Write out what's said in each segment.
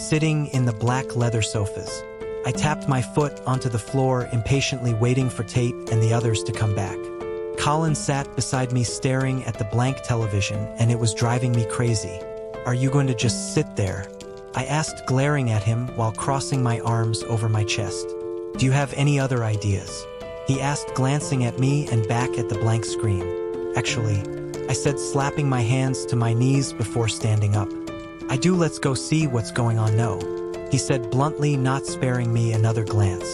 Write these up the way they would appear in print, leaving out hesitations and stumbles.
sitting in the black leather sofas. I tapped my foot onto the floor, impatiently waiting for Tate and the others to come back. Colin sat beside me staring at the blank television, and it was driving me crazy. "Are you going to just sit there?" I asked, glaring at him while crossing my arms over my chest. "Do you have any other ideas?" he asked, glancing at me and back at the blank screen. "Actually," I said, slapping my hands to my knees before standing up. "I do. Let's go see what's going on." "No," he said bluntly, not sparing me another glance.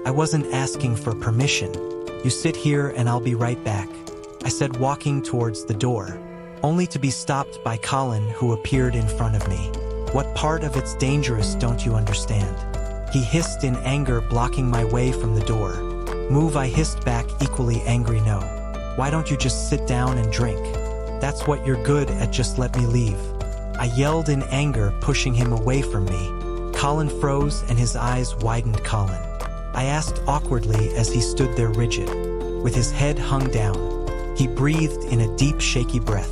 "I wasn't asking for permission. You sit here and I'll be right back," I said, walking towards the door, only to be stopped by Colin, who appeared in front of me. "What part of it's dangerous don't you understand?" he hissed in anger, blocking my way from the door. "Move," I hissed back, equally angry. "No. Why don't you just sit down and drink? That's what you're good at, just let me leave," I yelled in anger, pushing him away from me. Colin froze and his eyes widened. "Colin," I asked awkwardly as he stood there rigid, with his head hung down. He breathed in a deep, shaky breath.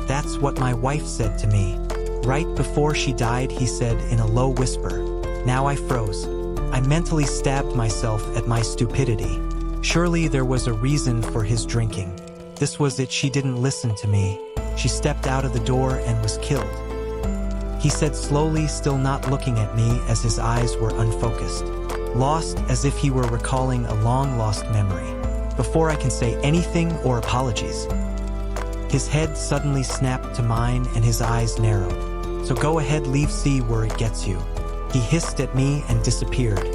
"That's what my wife said to me right before she died," he said in a low whisper. Now I froze. I mentally stabbed myself at my stupidity. Surely there was a reason for his drinking. This was it. She didn't listen to me. She stepped out of the door and was killed, he said slowly, still not looking at me as his eyes were unfocused, lost, as if he were recalling a long-lost memory. Before I can say anything or apologies, his head suddenly snapped to mine and his eyes narrowed. "So go ahead, leave, see where it gets you," he hissed at me and disappeared.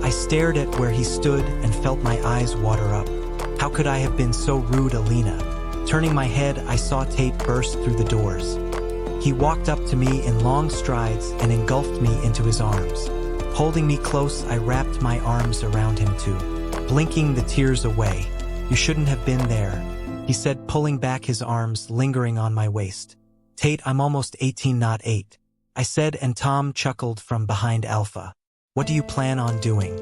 I stared at where he stood and felt my eyes water up. How could I have been so rude? "Elina." Turning my head, I saw Tate burst through the doors. He walked up to me in long strides and engulfed me into his arms. Holding me close, I wrapped my arms around him too, blinking the tears away. "You shouldn't have been there," he said, pulling back his arms, lingering on my waist. "Tate, I'm almost 18, not 8, I said, and Tom chuckled from behind Alpha. "What do you plan on doing?"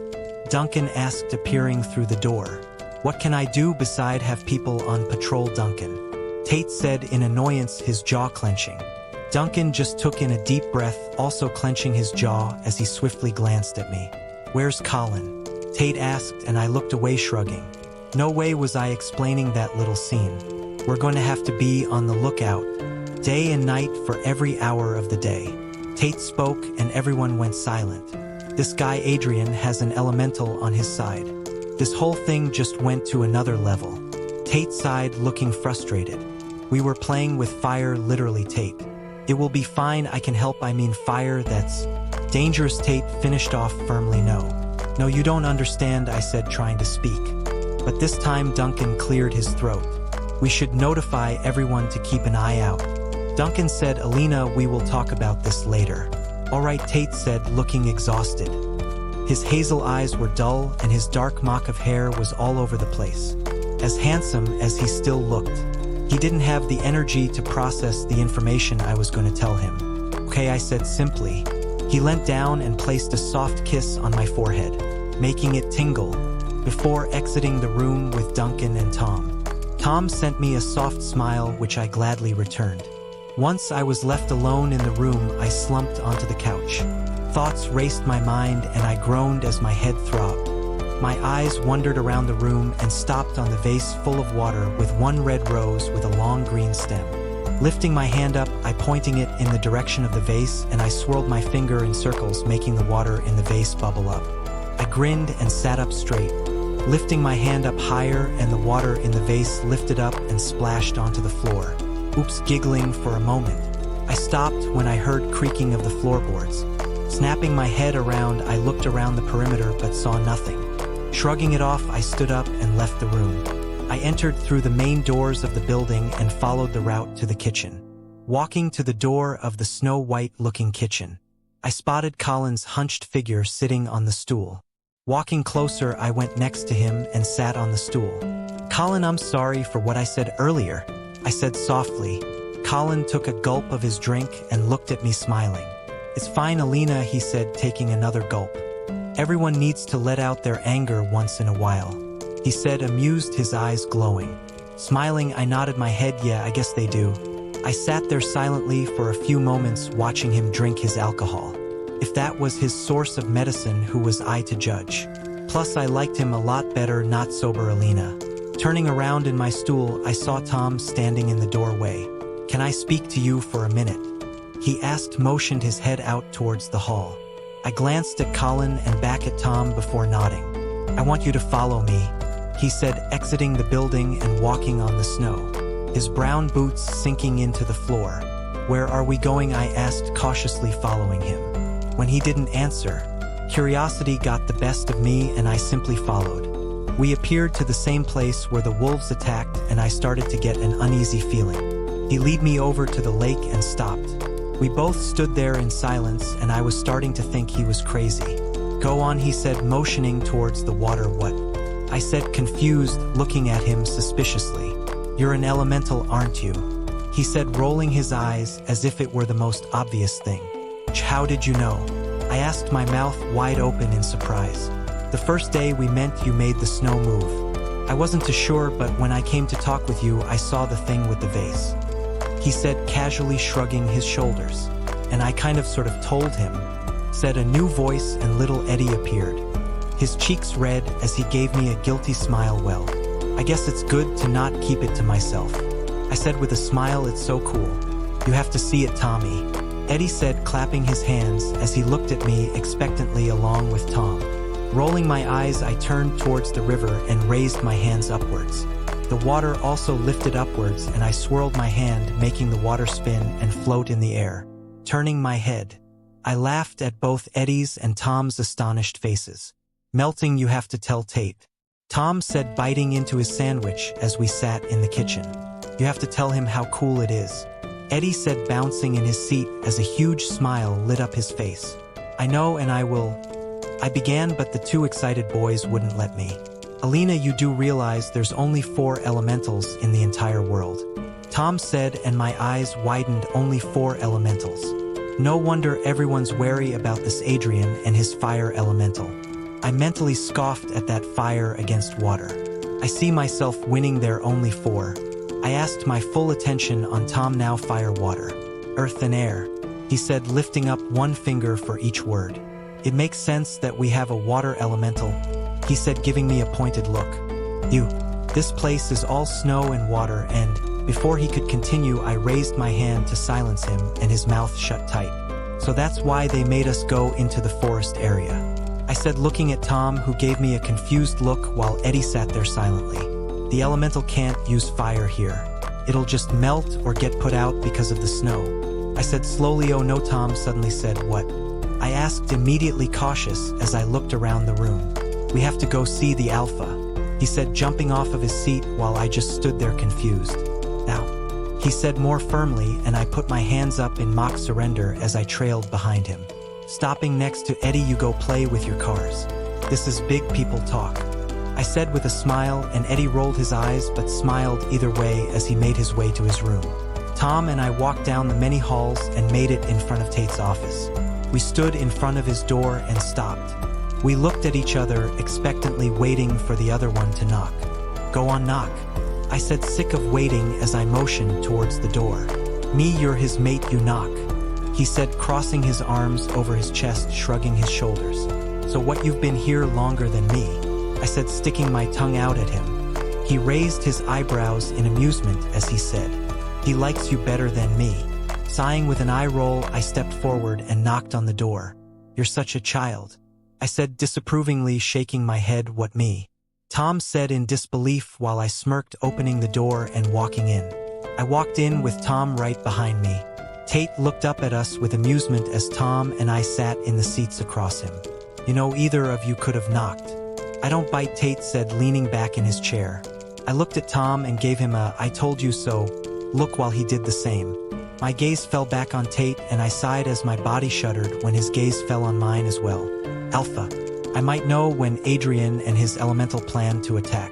Duncan asked, appearing through the door. "What can I do beside have people on patrol, Duncan?" Tate said in annoyance, his jaw clenching. Duncan just took in a deep breath, also clenching his jaw as he swiftly glanced at me. "Where's Colin?" Tate asked, and I looked away, shrugging. No way was I explaining that little scene. "We're going to have to be on the lookout, day and night, for every hour of the day." Tate spoke and everyone went silent. "This guy Adrian has an elemental on his side. This whole thing just went to another level." Tate sighed, looking frustrated. "We were playing with fire, literally, Tate. It will be fine, I can help. I mean, fire that's dangerous," Tate finished off firmly. No, you don't understand," I said, trying to speak. But this time Duncan cleared his throat. "We should notify everyone to keep an eye out." Duncan said, "Elina, we will talk about this later." "All right," Tate said, looking exhausted. His hazel eyes were dull and his dark mop of hair was all over the place. As handsome as he still looked, he didn't have the energy to process the information I was going to tell him. "Okay," I said simply. He leant down and placed a soft kiss on my forehead, making it tingle, before exiting the room with Duncan and Tom. Tom sent me a soft smile, which I gladly returned. Once I was left alone in the room, I slumped onto the couch. Thoughts raced my mind and I groaned as my head throbbed. My eyes wandered around the room and stopped on the vase full of water with one red rose with a long green stem. Lifting my hand up, I pointing it in the direction of the vase, and I swirled my finger in circles, making the water in the vase bubble up. I grinned and sat up straight, lifting my hand up higher, and the water in the vase lifted up and splashed onto the floor. Oops, giggling for a moment. I stopped when I heard creaking of the floorboards. Snapping my head around, I looked around the perimeter but saw nothing. Shrugging it off, I stood up and left the room. I entered through the main doors of the building and followed the route to the kitchen. Walking to the door of the snow-white-looking kitchen, I spotted Colin's hunched figure sitting on the stool. Walking closer, I went next to him and sat on the stool. "Colin, I'm sorry for what I said earlier," I said softly. Colin took a gulp of his drink and looked at me, smiling. "It's fine, Elina," he said, taking another gulp. "Everyone needs to let out their anger once in a while," he said, amused, his eyes glowing. Smiling, I nodded my head. "Yeah, I guess they do." I sat there silently for a few moments, watching him drink his alcohol. If that was his source of medicine, who was I to judge? Plus, I liked him a lot better, not sober Elina. Turning around in my stool, I saw Tom standing in the doorway. "Can I speak to you for a minute?" he asked, motioned his head out towards the hall. I glanced at Colin and back at Tom before nodding. "I want you to follow me," he said, exiting the building and walking on the snow, his brown boots sinking into the floor. "Where are we going?" I asked, cautiously following him. When he didn't answer, curiosity got the best of me and I simply followed. We appeared to the same place where the wolves attacked, and I started to get an uneasy feeling. He led me over to the lake and stopped. We both stood there in silence, and I was starting to think he was crazy. "Go on," he said, motioning towards the water. "What?" I said, confused, looking at him suspiciously. "You're an elemental, aren't you?" he said, rolling his eyes as if it were the most obvious thing. "How did you know?" I asked, my mouth wide open in surprise. "The first day we met, you made the snow move. I wasn't too sure, but when I came to talk with you, I saw the thing with the vase," he said, casually shrugging his shoulders. "And I kind of sort of told him," said a new voice, and little Eddie appeared. His cheeks red as he gave me a guilty smile. "Well, I guess it's good to not keep it to myself," I said with a smile. "It's so cool. You have to see it, Tommy," Eddie said, clapping his hands as he looked at me expectantly along with Tom. Rolling my eyes, I turned towards the river and raised my hands upwards. The water also lifted upwards, and I swirled my hand, making the water spin and float in the air. Turning my head, I laughed at both Eddie's and Tom's astonished faces. "Melting, you have to tell Tate," Tom said, biting into his sandwich as we sat in the kitchen. "You have to tell him how cool it is," Eddie said, bouncing in his seat as a huge smile lit up his face. "I know, and I will," I began, but the two excited boys wouldn't let me. "Elina, you do realize there's only 4 elementals in the entire world," Tom said, and my eyes widened. "Only 4 elementals. No wonder everyone's wary about this Adrian and his fire elemental." I mentally scoffed at that fire against water. "I see myself winning there. Only 4. I asked, my full attention on Tom. "Now fire, water, earth and air," he said, lifting up one finger for each word. "It makes sense that we have a water elemental," he said, giving me a pointed look. This place is all snow and water," and before he could continue, I raised my hand to silence him, and his mouth shut tight. "So that's why they made us go into the forest area," I said, looking at Tom, who gave me a confused look while Eddie sat there silently. "The elemental can't use fire here. It'll just melt or get put out because of the snow," I said slowly. "Oh no," Tom suddenly said. "What?" I asked, immediately cautious as I looked around the room. "We have to go see the alpha," he said, jumping off of his seat while I just stood there confused. "Now," he said more firmly, and I put my hands up in mock surrender as I trailed behind him. Stopping next to Eddie, "You go play with your cars. This is big people talk," I said with a smile, and Eddie rolled his eyes but smiled either way as he made his way to his room. Tom and I walked down the many halls and made it in front of Tate's office. We stood in front of his door and stopped. We looked at each other, expectantly waiting for the other one to knock. "Go on, knock," I said, sick of waiting as I motioned towards the door. "Me, you're his mate, you knock," he said, crossing his arms over his chest, shrugging his shoulders. "So what, you've been here longer than me?" I said, sticking my tongue out at him. He raised his eyebrows in amusement as he said, "He likes you better than me." Sighing with an eye roll, I stepped forward and knocked on the door. "You're such a child," I said disapprovingly, shaking my head. "What, me?" Tom said in disbelief while I smirked, opening the door and walking in. I walked in with Tom right behind me. Tate looked up at us with amusement as Tom and I sat in the seats across him. "You know, either of you could have knocked." "I don't bite," Tate said, leaning back in his chair. I looked at Tom and gave him a "I told you so" look while he did the same. My gaze fell back on Tate, and I sighed as my body shuddered when his gaze fell on mine as well. "Alpha, I might know when Adrian and his elemental plan to attack,"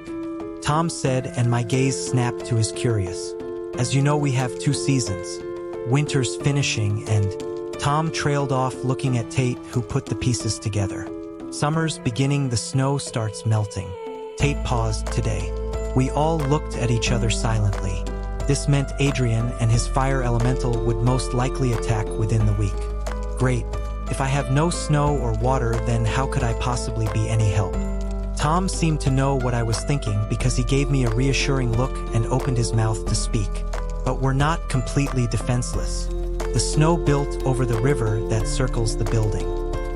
Tom said, and my gaze snapped to his curious. "As you know, we have 2 seasons. Winter's finishing and—" Tom trailed off, looking at Tate, who put the pieces together. "Summer's beginning, the snow starts melting." Tate paused. "Today." We all looked at each other silently. This meant Adrian and his fire elemental would most likely attack within the week. "Great," If I have no snow or water, then how could I possibly be any help? Tom seemed to know what I was thinking because he gave me a reassuring look and opened his mouth to speak. But we're not completely defenseless. The snow built over the river that circles the building.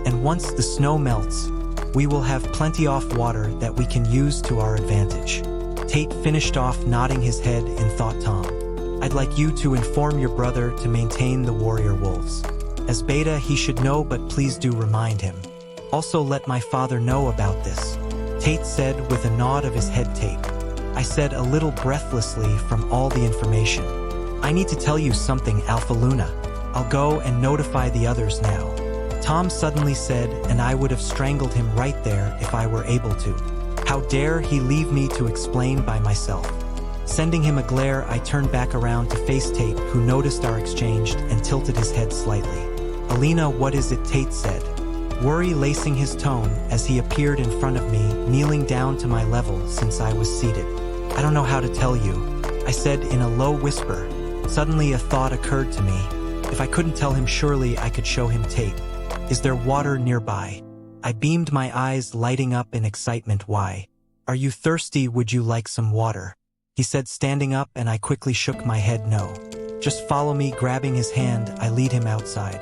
And once the snow melts, we will have plenty of water that we can use to our advantage. Tate finished off nodding his head in thought. Tom, I'd like you to inform your brother to maintain the warrior wolves. As beta, he should know, but please do remind him. Also let my father know about this, Tate said with a nod of his head. Tate, I said a little breathlessly from all the information. I need to tell you something, Alpha Luna. I'll go and notify the others now, Tom suddenly said, and I would have strangled him right there if I were able to. How dare he leave me to explain by myself? Sending him a glare, I turned back around to face Tate, who noticed our exchange and tilted his head slightly. Elina, what is it? Tate said, worry lacing his tone as he appeared in front of me, kneeling down to my level since I was seated. I don't know how to tell you, I said in a low whisper. Suddenly a thought occurred to me. If I couldn't tell him, surely I could show him. Tate, is there water nearby? I beamed, my eyes lighting up in excitement. Why? Are you thirsty? Would you like some water? He said, standing up, and I quickly shook my head no. Just follow me. Grabbing his hand, I lead him outside.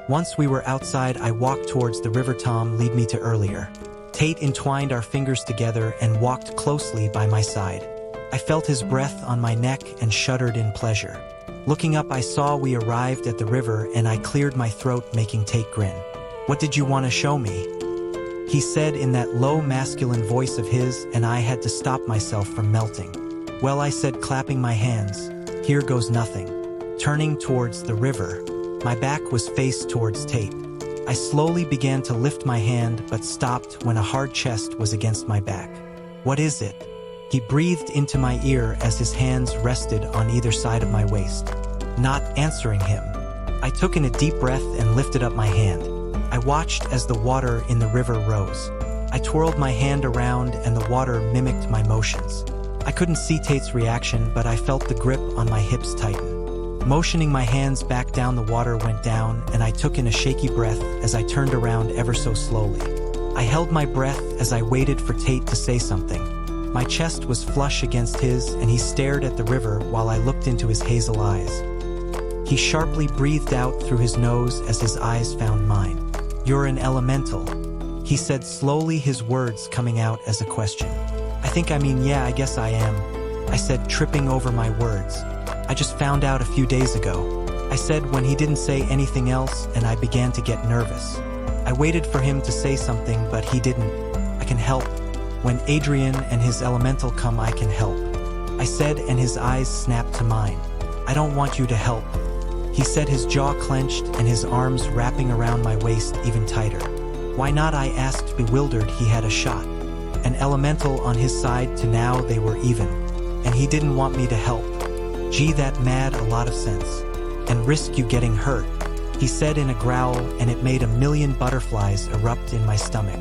Once we were outside, I walked towards the river. Tom, lead me to earlier. Tate entwined our fingers together and walked closely by my side. I felt his breath on my neck and shuddered in pleasure. Looking up, I saw we arrived at the river, and I cleared my throat, making Tate grin. What did you want to show me? He said in that low masculine voice of his, and I had to stop myself from melting. Well, I said, clapping my hands, here goes nothing. Turning towards the river, my back was faced towards Tate. I slowly began to lift my hand, but stopped when a hard chest was against my back. What is it? He breathed into my ear as his hands rested on either side of my waist. Not answering him, I took in a deep breath and lifted up my hand. I watched as the water in the river rose. I twirled my hand around and the water mimicked my motions. I couldn't see Tate's reaction, but I felt the grip on my hips tighten. Motioning my hands back down, the water went down, and I took in a shaky breath as I turned around ever so slowly. I held my breath as I waited for Tate to say something. My chest was flush against his, and he stared at the river while I looked into his hazel eyes. He sharply breathed out through his nose as his eyes found mine. You're an elemental, he said slowly, his words coming out as a question. Yeah, I guess I am, I said, tripping over my words. I just found out a few days ago, I said when he didn't say anything else, and I began to get nervous. I waited for him to say something, but he didn't. I can help. When Adrian and his elemental come, I can help, I said, and his eyes snapped to mine. I don't want you to help, he said, his jaw clenched and his arms wrapping around my waist even tighter. Why not? I asked, bewildered. He had a shot, an elemental on his side, to now they were even, and he didn't want me to help. Gee, that made a lot of sense. And risk you getting hurt, he said in a growl, and it made a million butterflies erupt in my stomach.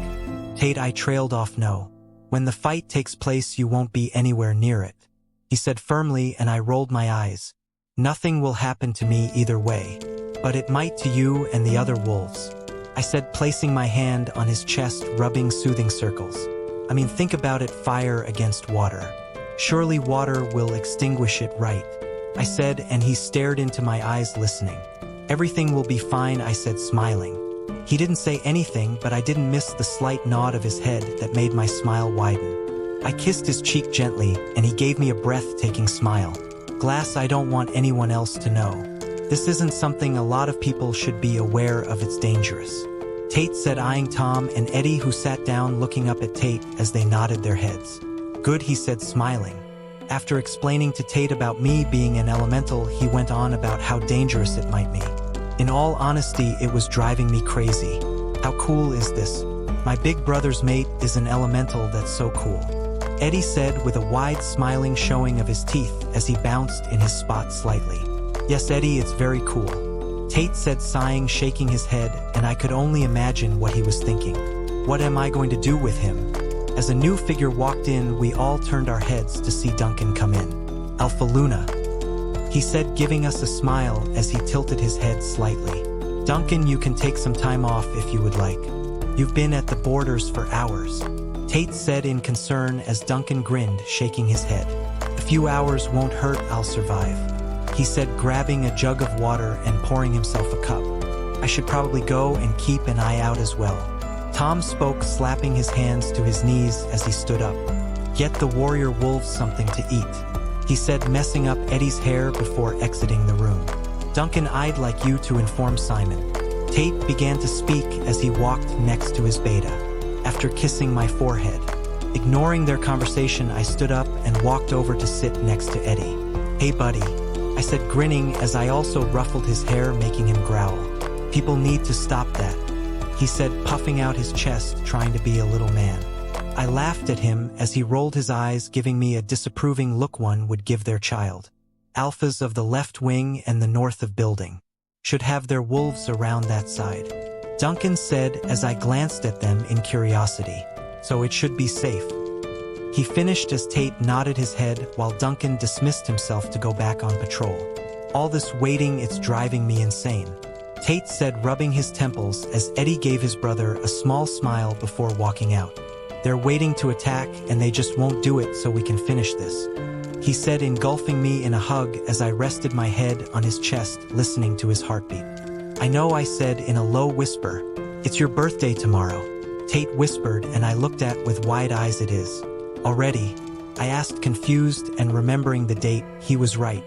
Tate, I trailed off. No. When the fight takes place, you won't be anywhere near it, he said firmly, and I rolled my eyes. Nothing will happen to me either way, but it might to you and the other wolves, I said, placing my hand on his chest, rubbing soothing circles. Think about it, fire against water. Surely water will extinguish it, right? I said, and he stared into my eyes, listening. Everything will be fine, I said, smiling. He didn't say anything, but I didn't miss the slight nod of his head that made my smile widen. I kissed his cheek gently, and he gave me a breathtaking smile. Glass, I don't want anyone else to know. This isn't something a lot of people should be aware of. It's dangerous, Tate said, eyeing Tom and Eddie, who sat down looking up at Tate as they nodded their heads. Good, he said, smiling. After explaining to Tate about me being an elemental, he went on about how dangerous it might be. In all honesty, it was driving me crazy. How cool is this? My big brother's mate is an elemental. That's so cool, Eddie said with a wide smiling showing of his teeth as he bounced in his spot slightly. Yes, Eddie, it's very cool, Tate said, sighing, shaking his head, and I could only imagine what he was thinking. What am I going to do with him? As a new figure walked in, we all turned our heads to see Duncan come in. Alpha Luna, he said, giving us a smile as he tilted his head slightly. Duncan, you can take some time off if you would like. You've been at the borders for hours. Tate said in concern as Duncan grinned, shaking his head. A few hours won't hurt, I'll survive, he said, grabbing a jug of water and pouring himself a cup. I should probably go and keep an eye out as well. Tom spoke, slapping his hands to his knees as he stood up. Get the warrior wolves something to eat, he said, messing up Eddie's hair before exiting the room. Duncan, I'd like you to inform Simon. Tate began to speak as he walked next to his beta. After kissing my forehead. Ignoring their conversation, I stood up and walked over to sit next to Eddie. Hey buddy, I said, grinning as I also ruffled his hair, making him growl. People need to stop that, he said, puffing out his chest, trying to be a little man. I laughed at him as he rolled his eyes, giving me a disapproving look one would give their child. Alphas of the left wing and the north of building should have their wolves around that side, Duncan said as I glanced at them in curiosity. So it should be safe, he finished as Tate nodded his head while Duncan dismissed himself to go back on patrol. All this waiting, it's driving me insane, Tate said, rubbing his temples as Eddie gave his brother a small smile before walking out. They're waiting to attack and they just won't do it, so we can finish this, he said, engulfing me in a hug as I rested my head on his chest, listening to his heartbeat. I know, I said in a low whisper. It's your birthday tomorrow, Tate whispered, and I looked at with wide eyes. It is. Already? I asked, confused, and remembering the date. He was right.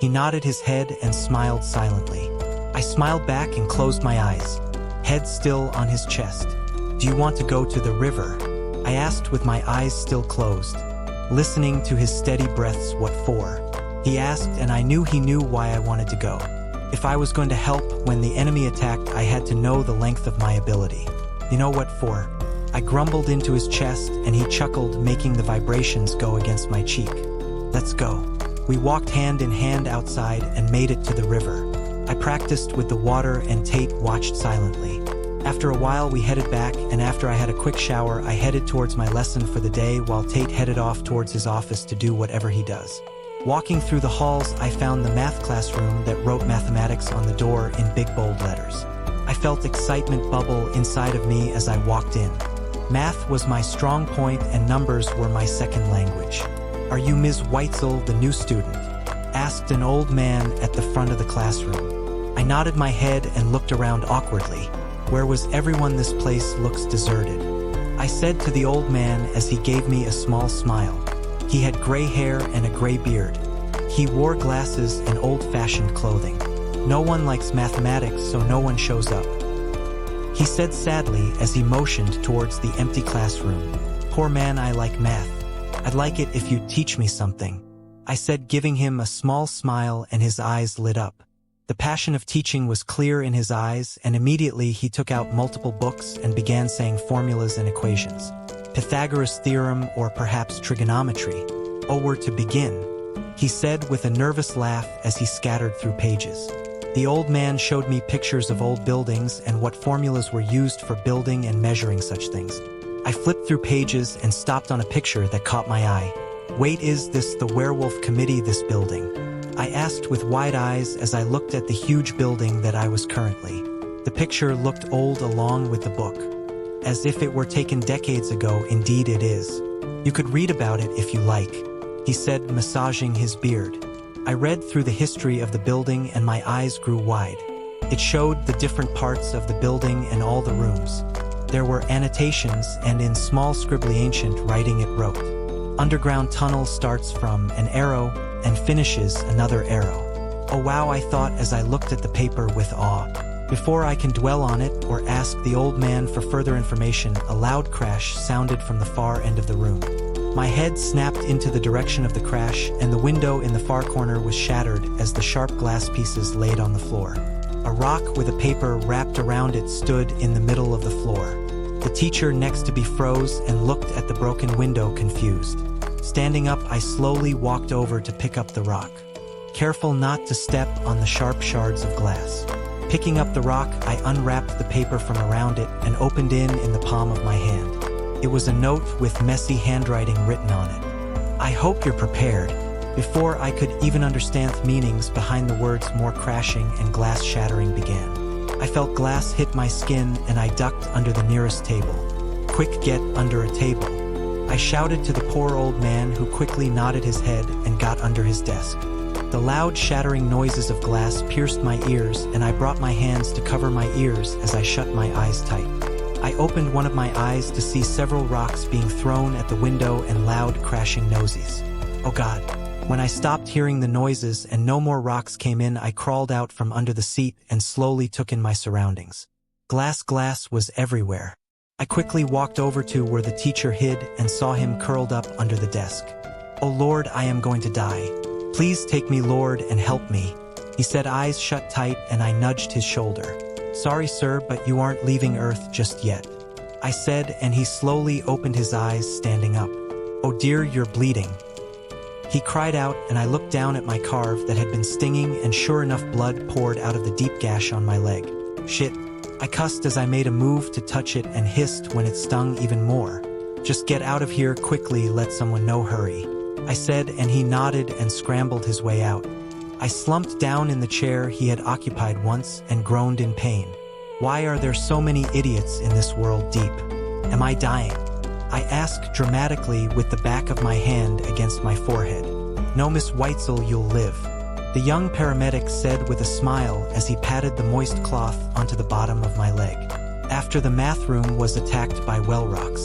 He nodded his head and smiled silently. I smiled back and closed my eyes, head still on his chest. Do you want to go to the river? I asked with my eyes still closed, listening to his steady breaths. What for? He asked, and I knew he knew why I wanted to go. If I was going to help when the enemy attacked, I had to know the length of my ability. You know what for? I grumbled into his chest and he chuckled, making the vibrations go against my cheek. Let's go. We walked hand in hand outside and made it to the river. I practiced with the water and Tate watched silently. After a while we headed back, and after I had a quick shower I headed towards my lesson for the day while Tate headed off towards his office to do whatever he does. Walking through the halls, I found the math classroom that wrote mathematics on the door in big bold letters. I felt excitement bubble inside of me as I walked in. Math was my strong point and numbers were my second language. Are you Ms. 𝐊𝐢𝐧𝐷, the new student? Asked an old man at the front of the classroom. I nodded my head and looked around awkwardly. Where was everyone? This place looks deserted, I said to the old man as he gave me a small smile. He had gray hair and a gray beard. He wore glasses and old-fashioned clothing. No one likes mathematics, so no one shows up, he said sadly as he motioned towards the empty classroom. Poor man, I like math. I'd like it if you'd teach me something, I said, giving him a small smile, and his eyes lit up. The passion of teaching was clear in his eyes, and immediately he took out multiple books and began saying formulas and equations. Pythagoras' theorem, or perhaps trigonometry. Oh, where to begin? He said with a nervous laugh as he scattered through pages. The old man showed me pictures of old buildings and what formulas were used for building and measuring such things. I flipped through pages and stopped on a picture that caught my eye. Wait, is this the werewolf committee, this building? I asked with wide eyes as I looked at the huge building that I was currently. The picture looked old along with the book, as if it were taken decades ago. Indeed it is. You could read about it if you like, he said, massaging his beard. I read through the history of the building and my eyes grew wide. It showed the different parts of the building and all the rooms. There were annotations, and in small scribbly ancient writing it wrote, "Underground tunnel starts from an arrow and finishes another arrow." Oh wow, I thought as I looked at the paper with awe. Before I can dwell on it or ask the old man for further information, a loud crash sounded from the far end of the room. My head snapped into the direction of the crash, and the window in the far corner was shattered as the sharp glass pieces laid on the floor. A rock with a paper wrapped around it stood in the middle of the floor. The teacher next to me froze and looked at the broken window, confused. Standing up, I slowly walked over to pick up the rock, careful not to step on the sharp shards of glass. Picking up the rock, I unwrapped the paper from around it and opened in the palm of my hand. It was a note with messy handwriting written on it. "I hope you're prepared." Before I could even understand the meanings behind the words, more crashing and glass shattering began. I felt glass hit my skin and I ducked under the nearest table. "Quick, get under a table," I shouted to the poor old man, who quickly nodded his head and got under his desk. The loud shattering noises of glass pierced my ears, and I brought my hands to cover my ears as I shut my eyes tight. I opened one of my eyes to see several rocks being thrown at the window and loud crashing noises. Oh God. When I stopped hearing the noises and no more rocks came in, I crawled out from under the seat and slowly took in my surroundings. Glass was everywhere. I quickly walked over to where the teacher hid and saw him curled up under the desk. "Oh Lord, I am going to die. Please take me, Lord, and help me," he said, eyes shut tight, and I nudged his shoulder. "Sorry, sir, but you aren't leaving Earth just yet," I said, and he slowly opened his eyes, standing up. "Oh dear, you're bleeding," he cried out, and I looked down at my carve that had been stinging, and sure enough, blood poured out of the deep gash on my leg. "Shit," I cussed as I made a move to touch it and hissed when it stung even more. "Just get out of here quickly, let someone know, hurry," I said, and he nodded and scrambled his way out. I slumped down in the chair he had occupied once and groaned in pain. Why are there so many idiots in this world? Deep. Am I dying? I asked dramatically with the back of my hand against my forehead. "No, Miss 𝐊𝐲𝐬𝐬, you'll live," the young paramedic said with a smile as he patted the moist cloth onto the bottom of my leg. After the math room was attacked by well rocks,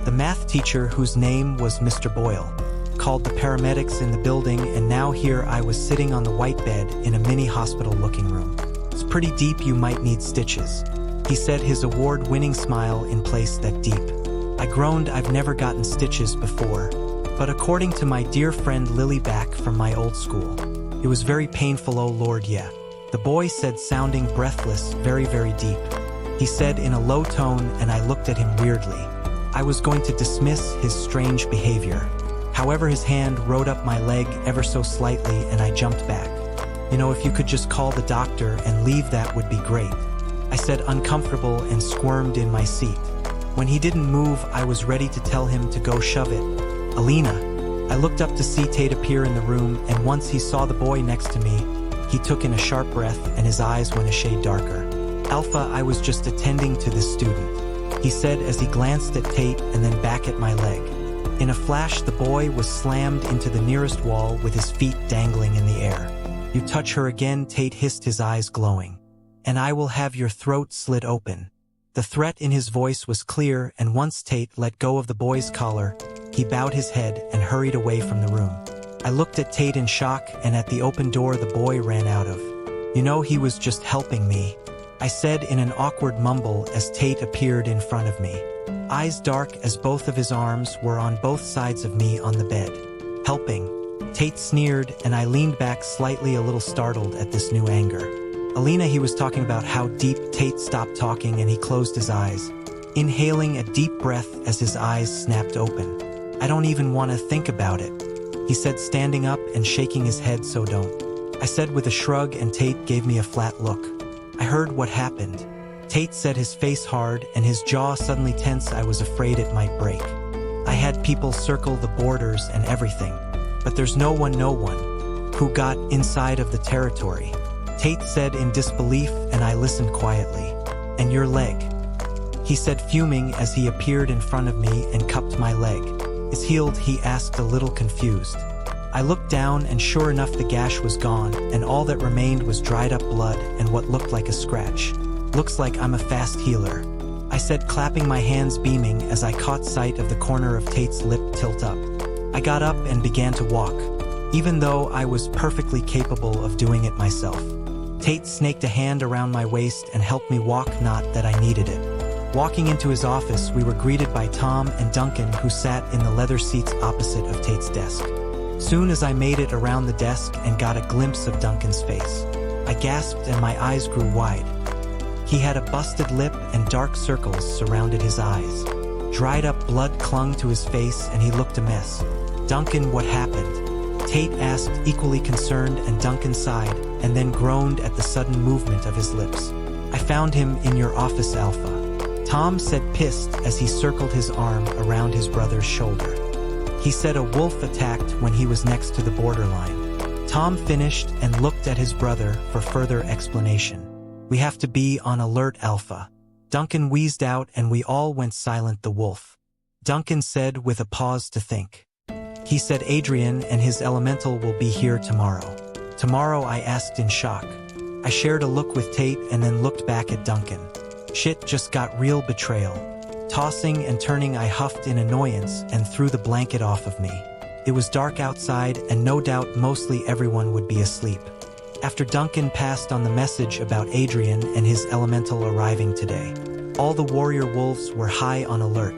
the math teacher, whose name was Mr. Boyle, called the paramedics in the building, and now here I was sitting on the white bed in a mini hospital looking room. "It's pretty deep, you might need stitches," he said, his award-winning smile in place. "That deep?" I groaned. I've never gotten stitches before, but according to my dear friend Lily back from my old school, it was very painful. "Oh Lord, yeah," the boy said, sounding breathless. Very, very deep," he said in a low tone, and I looked at him weirdly. I was going to dismiss his strange behavior. However, his hand rode up my leg ever so slightly, and I jumped back. "You know, if you could just call the doctor and leave, that would be great," I said, uncomfortable, and squirmed in my seat. When he didn't move, I was ready to tell him to go shove it. "Elina." I looked up to see Tate appear in the room, and once he saw the boy next to me, he took in a sharp breath and his eyes went a shade darker. "Alpha, I was just attending to this student," he said as he glanced at Tate and then back at my leg. In a flash, the boy was slammed into the nearest wall with his feet dangling in the air. "You touch her again," Tate hissed, his eyes glowing, "and I will have your throat slit open." The threat in his voice was clear, and once Tate let go of the boy's collar, he bowed his head and hurried away from the room. I looked at Tate in shock, and at the open door the boy ran out of. "You know, he was just helping me," I said in an awkward mumble as Tate appeared in front of me, eyes dark as both of his arms were on both sides of me on the bed. "Helping?" Tate sneered, and I leaned back slightly, a little startled at this new anger. "Elina, he was talking about how deep." Tate stopped talking and he closed his eyes, inhaling a deep breath as his eyes snapped open. "I don't even want to think about it," he said, standing up and shaking his head. "So don't," I said with a shrug, and Tate gave me a flat look. "I heard what happened," Tate said, his face hard and his jaw suddenly tense. "I was afraid it might break. I had people circle the borders and everything, but there's no one who got inside of the territory," Tate said in disbelief, and I listened quietly. "And your leg?" he said, fuming as he appeared in front of me and cupped my leg. "Is healed?" he asked, a little confused. I looked down, and sure enough, the gash was gone, and all that remained was dried up blood and what looked like a scratch. "Looks like I'm a fast healer," I said, clapping my hands, beaming as I caught sight of the corner of Tate's lip tilt up. I got up and began to walk, even though I was perfectly capable of doing it myself. Tate snaked a hand around my waist and helped me walk, not that I needed it. Walking into his office, we were greeted by Tom and Duncan, who sat in the leather seats opposite of Tate's desk. Soon as I made it around the desk and got a glimpse of Duncan's face, I gasped and my eyes grew wide. He had a busted lip and dark circles surrounded his eyes. Dried up blood clung to his face and he looked a mess. "Duncan, what happened?" Tate asked, equally concerned, and Duncan sighed and then groaned at the sudden movement of his lips. "I found him in your office, Alpha," Tom said, pissed, as he circled his arm around his brother's shoulder. He said a wolf attacked when he was next to the borderline. Tom finished and looked at his brother for further explanation. We have to be on alert, Alpha. Duncan wheezed out and we all went silent. The wolf. Duncan said with a pause to think. He said Adrian and his elemental will be here tomorrow. Tomorrow, I asked in shock. I shared a look with Tate and then looked back at Duncan. Shit just got real. Betrayal. Tossing and turning, I huffed in annoyance and threw the blanket off of me. It was dark outside and no doubt mostly everyone would be asleep. After Duncan passed on the message about Adrian and his elemental arriving today, all the warrior wolves were high on alert.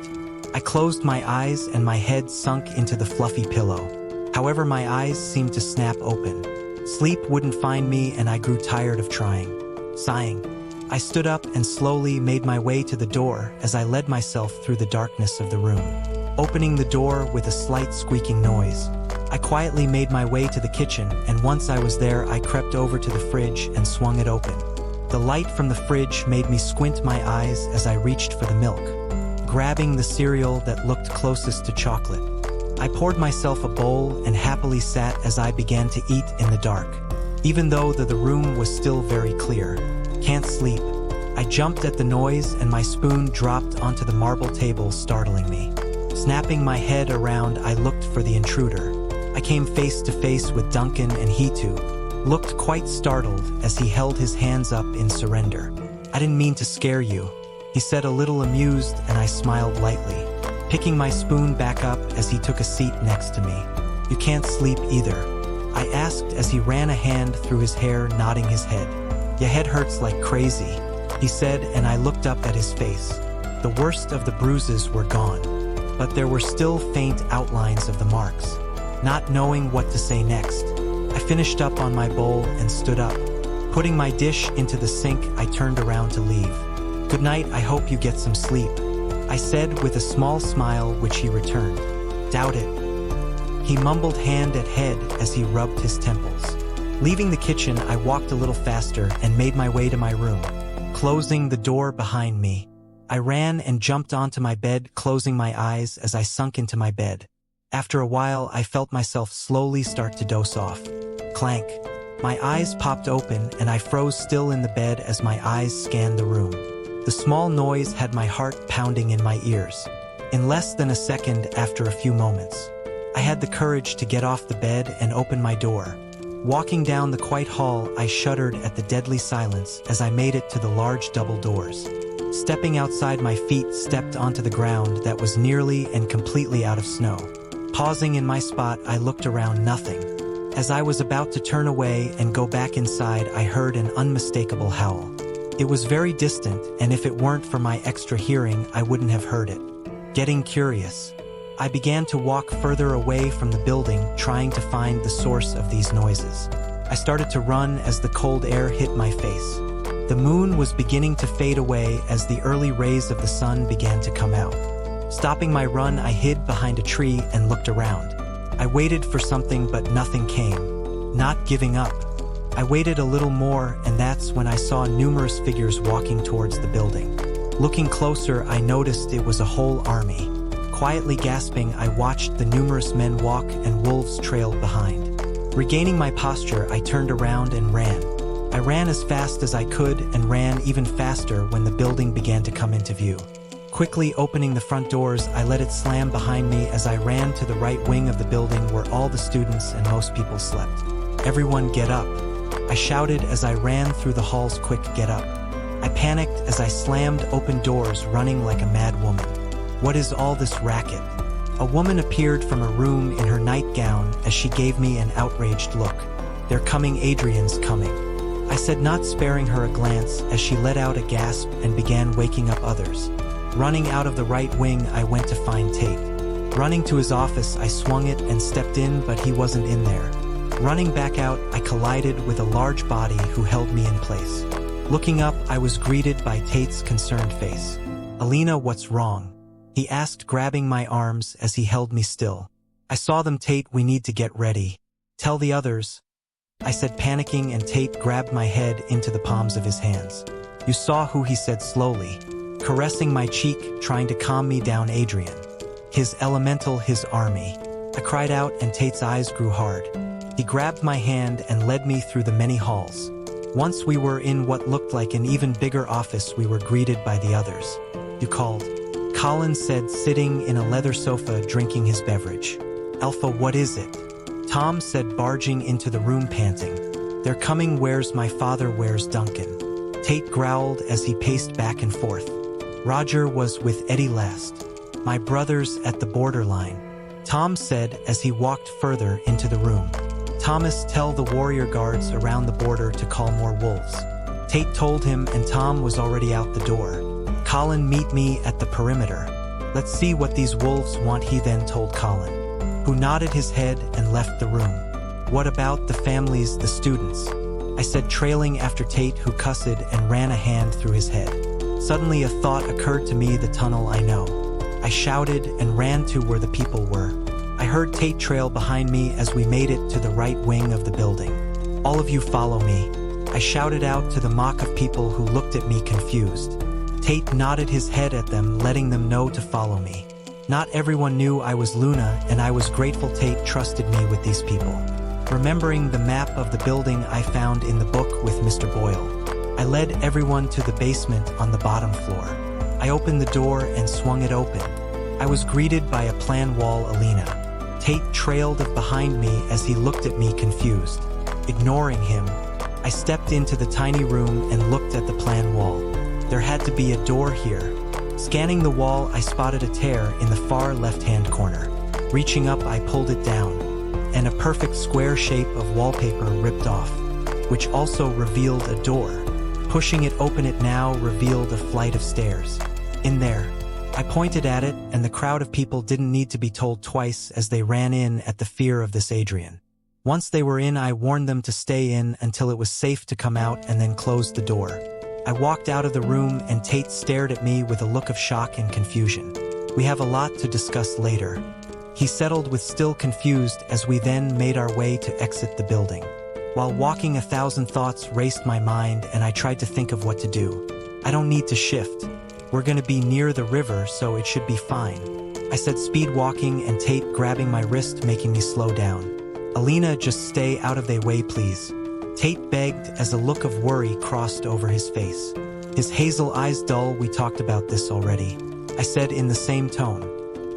I closed my eyes and my head sunk into the fluffy pillow. However, my eyes seemed to snap open. Sleep wouldn't find me and I grew tired of trying. Sighing, I stood up and slowly made my way to the door as I led myself through the darkness of the room. Opening the door with a slight squeaking noise, I quietly made my way to the kitchen, and once I was there, I crept over to the fridge and swung it open. The light from the fridge made me squint my eyes as I reached for the milk, grabbing the cereal that looked closest to chocolate. I poured myself a bowl and happily sat as I began to eat in the dark. Even though the room was still very clear. Can't sleep. I jumped at the noise and my spoon dropped onto the marble table, startling me. Snapping my head around, I looked for the intruder. I came face to face with Duncan, and he too looked quite startled as he held his hands up in surrender. I didn't mean to scare you, he said, a little amused, and I smiled lightly, picking my spoon back up as he took a seat next to me. You can't sleep either? I asked as he ran a hand through his hair, nodding his head. Your head hurts like crazy, he said, and I looked up at his face. The worst of the bruises were gone, but there were still faint outlines of the marks. Not knowing what to say next, I finished up on my bowl and stood up. Putting my dish into the sink, I turned around to leave. Good night, I hope you get some sleep, I said with a small smile, which he returned. Doubt it. He mumbled hand at head as he rubbed his temples. Leaving the kitchen, I walked a little faster and made my way to my room, closing the door behind me. I ran and jumped onto my bed, closing my eyes as I sunk into my bed. After a while, I felt myself slowly start to doze off. Clank. My eyes popped open and I froze still in the bed as my eyes scanned the room. The small noise had my heart pounding in my ears. In less than a second, after a few moments, I had the courage to get off the bed and open my door. Walking down the quiet hall, I shuddered at the deadly silence as I made it to the large double doors. Stepping outside, my feet stepped onto the ground that was nearly and completely out of snow. Pausing in my spot, I looked around. Nothing. As I was about to turn away and go back inside, I heard an unmistakable howl. It was very distant, and if it weren't for my extra hearing, I wouldn't have heard it. Getting curious, I began to walk further away from the building, trying to find the source of these noises. I started to run as the cold air hit my face. The moon was beginning to fade away as the early rays of the sun began to come out. Stopping my run, I hid behind a tree and looked around. I waited for something, but nothing came. Not giving up, I waited a little more, and that's when I saw numerous figures walking towards the building. Looking closer, I noticed it was a whole army. Quietly gasping, I watched the numerous men walk and wolves trailed behind. Regaining my posture, I turned around and ran. I ran as fast as I could and ran even faster when the building began to come into view. Quickly opening the front doors, I let it slam behind me as I ran to the right wing of the building where all the students and most people slept. Everyone get up, I shouted as I ran through the halls. Quick, get up. I panicked as I slammed open doors, running like a mad woman. What is all this racket? A woman appeared from a room in her nightgown as she gave me an outraged look. They're coming, Adrian's coming, I said, not sparing her a glance as she let out a gasp and began waking up others. Running out of the right wing, I went to find Tate. Running to his office, I swung it and stepped in, but he wasn't in there. Running back out, I collided with a large body who held me in place. Looking up, I was greeted by Tate's concerned face. Elina, what's wrong? He asked, grabbing my arms as he held me still. I saw them, Tate, we need to get ready. Tell the others, I said, panicking, and Tate grabbed my head into the palms of his hands. You saw who? He said slowly, caressing my cheek, trying to calm me down. Adrian. His elemental, his army. I cried out, and Tate's eyes grew hard. He grabbed my hand and led me through the many halls. Once we were in what looked like an even bigger office, we were greeted by the others. "You called?" Colin said, sitting in a leather sofa drinking his beverage. "Alpha, what is it?" Tom said, barging into the room panting. "They're coming. Where's my father? Where's Duncan?" Tate growled as he paced back and forth. "Roger was with Eddie last. My brother's at the borderline," Tom said as he walked further into the room. "Thomas, tell the warrior guards around the border to call more wolves." Tate told him, and Tom was already out the door. "Colin, meet me at the perimeter. Let's see what these wolves want," he then told Colin, who nodded his head and left the room. "What about the families, the students?" I said, trailing after Tate, who cussed and ran a hand through his head. Suddenly a thought occurred to me, the tunnel, I know. I shouted and ran to where the people were. I heard Tate trail behind me as we made it to the right wing of the building. "All of you follow me," I shouted out to the mock of people who looked at me confused. Tate nodded his head at them, letting them know to follow me. Not everyone knew I was Luna, and I was grateful Tate trusted me with these people. Remembering the map of the building I found in the book with Mr. Boyle, I led everyone to the basement on the bottom floor. I opened the door and swung it open. I was greeted by a plan wall Elina. Tate trailed behind me as he looked at me confused. Ignoring him, I stepped into the tiny room and looked at the plan wall. There had to be a door here. Scanning the wall, I spotted a tear in the far left-hand corner. Reaching up, I pulled it down, and a perfect square shape of wallpaper ripped off, which also revealed a door. Pushing it open, it now revealed a flight of stairs. In there, I pointed at it, and the crowd of people didn't need to be told twice as they ran in at the fear of this Adrian. Once they were in, I warned them to stay in until it was safe to come out, and then closed the door. I walked out of the room, and Tate stared at me with a look of shock and confusion. "We have a lot to discuss later," he settled with, still confused, as we then made our way to exit the building. While walking, 1,000 thoughts raced my mind, and I tried to think of what to do. "I don't need to shift. We're gonna be near the river, so it should be fine," I said, speed walking, and Tate grabbing my wrist, making me slow down. "Elina, just stay out of their way, please," Tate begged as a look of worry crossed over his face. His hazel eyes dull. "We talked about this already," I said in the same tone.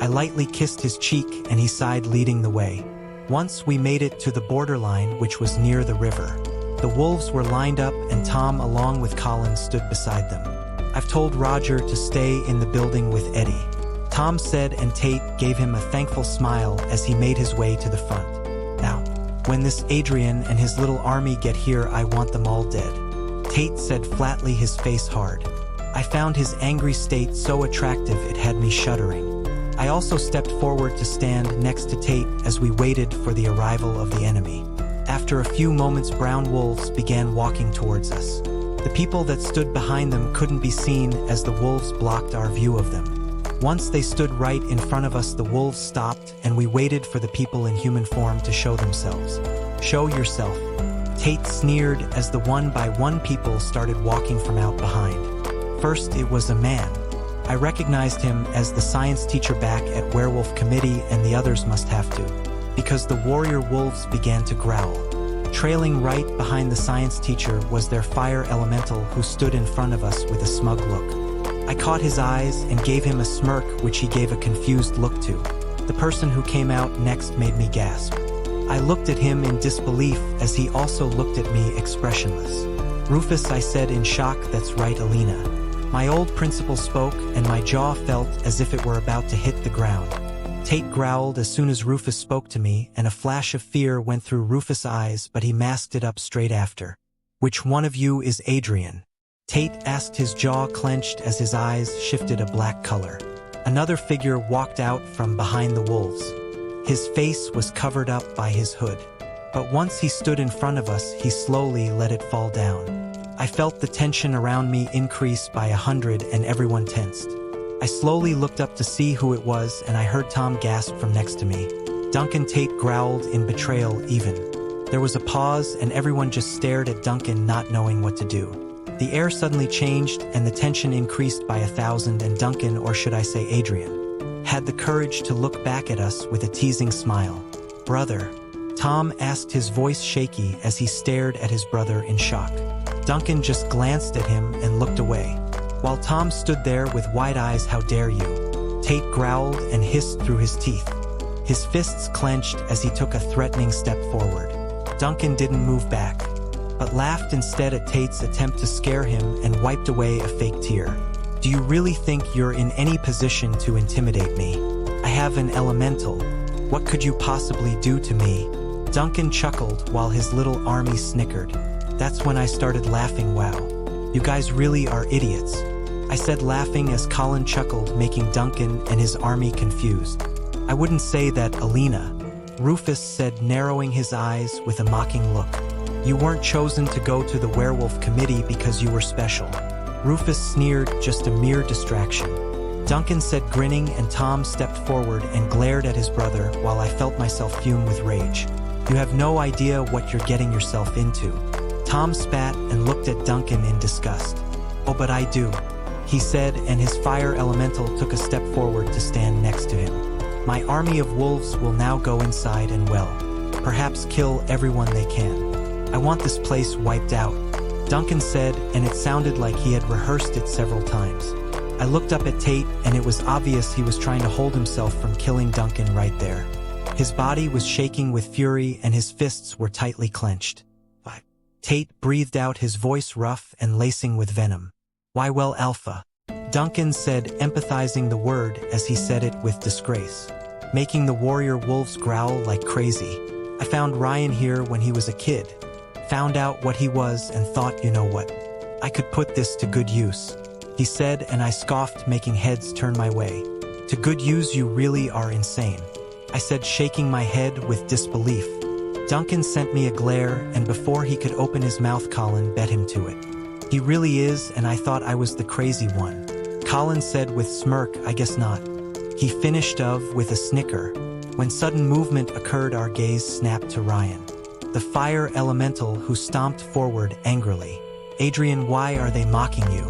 I lightly kissed his cheek, and he sighed, leading the way. Once we made it to the borderline, which was near the river. The wolves were lined up, and Tom, along with Colin, stood beside them. "I've told Roger to stay in the building with Eddie," Tom said, and Tate gave him a thankful smile as he made his way to the front. "Now, when this Adrian and his little army get here, I want them all dead," Tate said flatly, his face hard. I found his angry state so attractive it had me shuddering. I also stepped forward to stand next to Tate as we waited for the arrival of the enemy. After a few moments, brown wolves began walking towards us. The people that stood behind them couldn't be seen as the wolves blocked our view of them. Once they stood right in front of us, the wolves stopped, and we waited for the people in human form to show themselves. "Show yourself," Tate sneered as the one by one people started walking from out behind. First, it was a man. I recognized him as the science teacher back at Werewolf Committee, and the others must have to, because the warrior wolves began to growl. Trailing right behind the science teacher was their fire elemental, who stood in front of us with a smug look. I caught his eyes and gave him a smirk, which he gave a confused look to. The person who came out next made me gasp. I looked at him in disbelief as he also looked at me, expressionless. "Rufus," I said in shock. "That's right, Elina." My old principal spoke, and my jaw felt as if it were about to hit the ground. Tate growled as soon as Rufus spoke to me, and a flash of fear went through Rufus' eyes, but he masked it up straight after. "Which one of you is Adrian?" Tate asked, his jaw clenched as his eyes shifted a black color. Another figure walked out from behind the wolves. His face was covered up by his hood. But once he stood in front of us, he slowly let it fall down. I felt the tension around me increase by 100, and everyone tensed. I slowly looked up to see who it was, and I heard Tom gasp from next to me. Duncan, Tate growled in betrayal even. There was a pause, and everyone just stared at Duncan, not knowing what to do. The air suddenly changed, and the tension increased by 1,000, and Duncan, or should I say Adrian, had the courage to look back at us with a teasing smile. "Brother?" Tom asked, his voice shaky as he stared at his brother in shock. Duncan just glanced at him and looked away. While Tom stood there with wide eyes, "How dare you?" Tate growled and hissed through his teeth. His fists clenched as he took a threatening step forward. Duncan didn't move back, but laughed instead at Tate's attempt to scare him and wiped away a fake tear. "Do you really think you're in any position to intimidate me? I have an elemental. What could you possibly do to me?" Duncan chuckled while his little army snickered. That's when I started laughing. "Wow, you guys really are idiots," I said, laughing as Colin chuckled, making Duncan and his army confused. "I wouldn't say that, Elina," Rufus said, narrowing his eyes with a mocking look. "You weren't chosen to go to the werewolf committee because you were special." Rufus sneered, "Just a mere distraction," Duncan said, grinning, and Tom stepped forward and glared at his brother while I felt myself fume with rage. "You have no idea what you're getting yourself into." Tom spat and looked at Duncan in disgust. "Oh, but I do," he said, and his fire elemental took a step forward to stand next to him. "My army of wolves will now go inside and, well, perhaps kill everyone they can. I want this place wiped out," Duncan said, and it sounded like he had rehearsed it several times. I looked up at Tate, and it was obvious he was trying to hold himself from killing Duncan right there. His body was shaking with fury and his fists were tightly clenched. "Why?" Tate breathed out, his voice rough and lacing with venom. "Why, well, Alpha," Duncan said, empathizing the word as he said it with disgrace, making the warrior wolves growl like crazy. "I found Ryan here when he was a kid. Found out what he was and thought, you know what? I could put this to good use," he said, and I scoffed, making heads turn my way. "To good use? You really are insane," I said, shaking my head with disbelief. Duncan sent me a glare, and before he could open his mouth, Colin bet him to it. "He really is, and I thought I was the crazy one," Colin said with smirk. "I guess not," he finished with a snicker. When sudden movement occurred, our gaze snapped to Ryan, the fire elemental, who stomped forward angrily. "Adrian, why are they mocking you?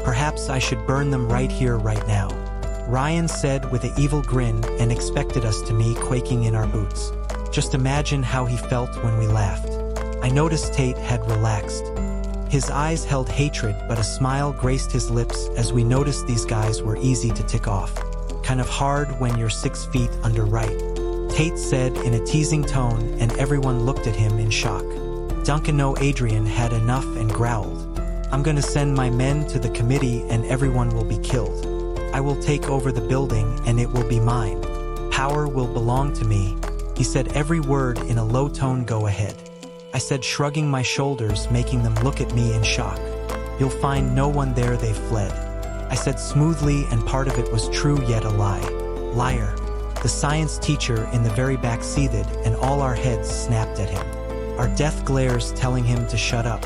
Perhaps I should burn them right here, right now," Ryan said with an evil grin, and expected us to be quaking in our boots. Just imagine how he felt when we laughed. I noticed Tate had relaxed. His eyes held hatred, but a smile graced his lips as we noticed these guys were easy to tick off. "Kind of hard when you're 6 feet under, right?" Tate said in a teasing tone, and everyone looked at him in shock. Duncan, no, Adrian had enough and growled, "I'm gonna send my men to the committee and everyone will be killed. I will take over the building and it will be mine. Power will belong to me," he said, every word in a low tone. "Go ahead," I said, shrugging my shoulders, making them look at me in shock. "You'll find no one there, they've fled," I said smoothly, and part of it was true yet a lie. "Liar," the science teacher in the very back seethed, and all our heads snapped at him, our death glares telling him to shut up.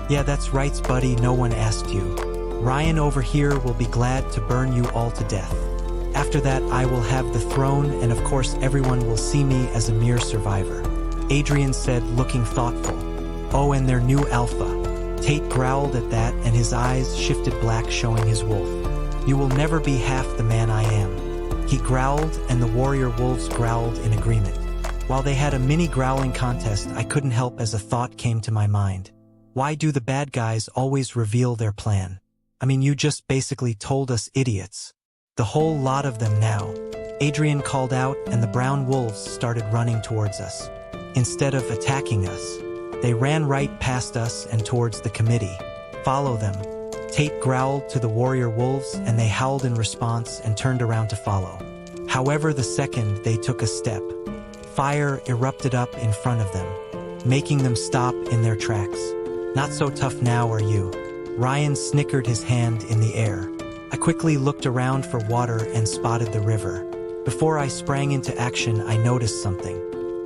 "Yeah, that's right, buddy, no one asked you. Ryan over here will be glad to burn you all to death. After that I will have the throne, and of course everyone will see me as a mere survivor," Adrian said, looking thoughtful. "Oh, and their new alpha," Tate growled at that, and his eyes shifted black, showing his wolf. "You will never be half the man I am," he growled, and the warrior wolves growled in agreement. While they had a mini growling contest, I couldn't help as a thought came to my mind. Why do the bad guys always reveal their plan? I mean, you just basically told us idiots. "The whole lot of them now," Adrian called out, and the brown wolves started running towards us. Instead of attacking us, they ran right past us and towards the committee. "Follow them," Tate growled to the warrior wolves, and they howled in response and turned around to follow. However, the second they took a step, fire erupted up in front of them, making them stop in their tracks. "Not so tough now, are you?" Ryan snickered, his hand in the air. I quickly looked around for water and spotted the river. Before I sprang into action, I noticed something.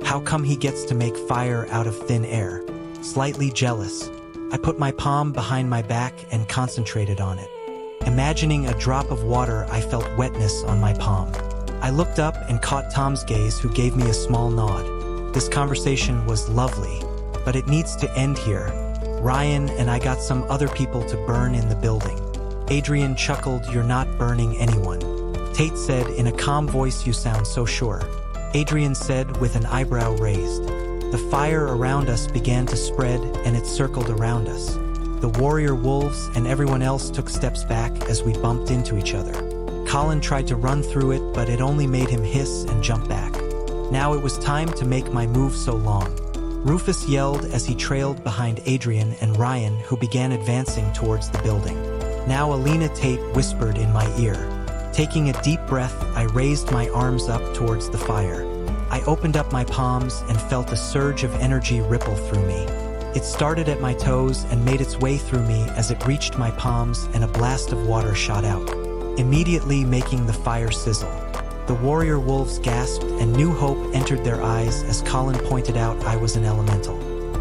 How come he gets to make fire out of thin air? Slightly jealous, I put my palm behind my back and concentrated on it. Imagining a drop of water, I felt wetness on my palm. I looked up and caught Tom's gaze, who gave me a small nod. This conversation was lovely, but it needs to end here. Ryan and I got some other people to burn in the building. Adrian chuckled. "You're not burning anyone," Tate said in a calm voice. "You sound so sure," Adrian said with an eyebrow raised. The fire around us began to spread, and it circled around us. The warrior wolves and everyone else took steps back as we bumped into each other. Colin tried to run through it, but it only made him hiss and jump back. Now it was time to make my move so long. Rufus yelled as he trailed behind Adrian and Ryan, who began advancing towards the building. Now Elina Tate whispered in my ear. Taking a deep breath, I raised my arms up towards the fire. I opened up my palms and felt a surge of energy ripple through me. It started at my toes and made its way through me as it reached my palms, and a blast of water shot out, immediately making the fire sizzle. The warrior wolves gasped and new hope entered their eyes as Colin pointed out I was an elemental.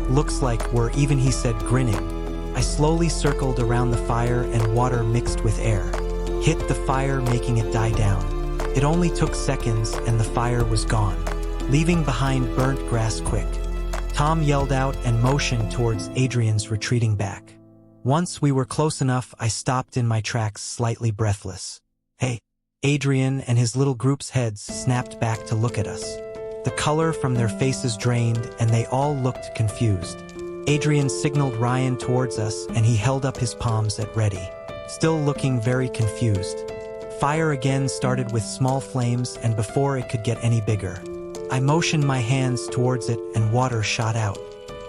Looks like we're even, he said, grinning. I slowly circled around the fire and water mixed with air. Hit the fire, making it die down. It only took seconds and the fire was gone, leaving behind burnt grass quick. Tom yelled out and motioned towards Adrian's retreating back. Once we were close enough, I stopped in my tracks, slightly breathless. Hey! Adrian and his little group's heads snapped back to look at us. The color from their faces drained and they all looked confused. Adrian signaled Ryan towards us and he held up his palms at ready, still looking very confused. Fire again started with small flames, and before it could get any bigger, I motioned my hands towards it and water shot out,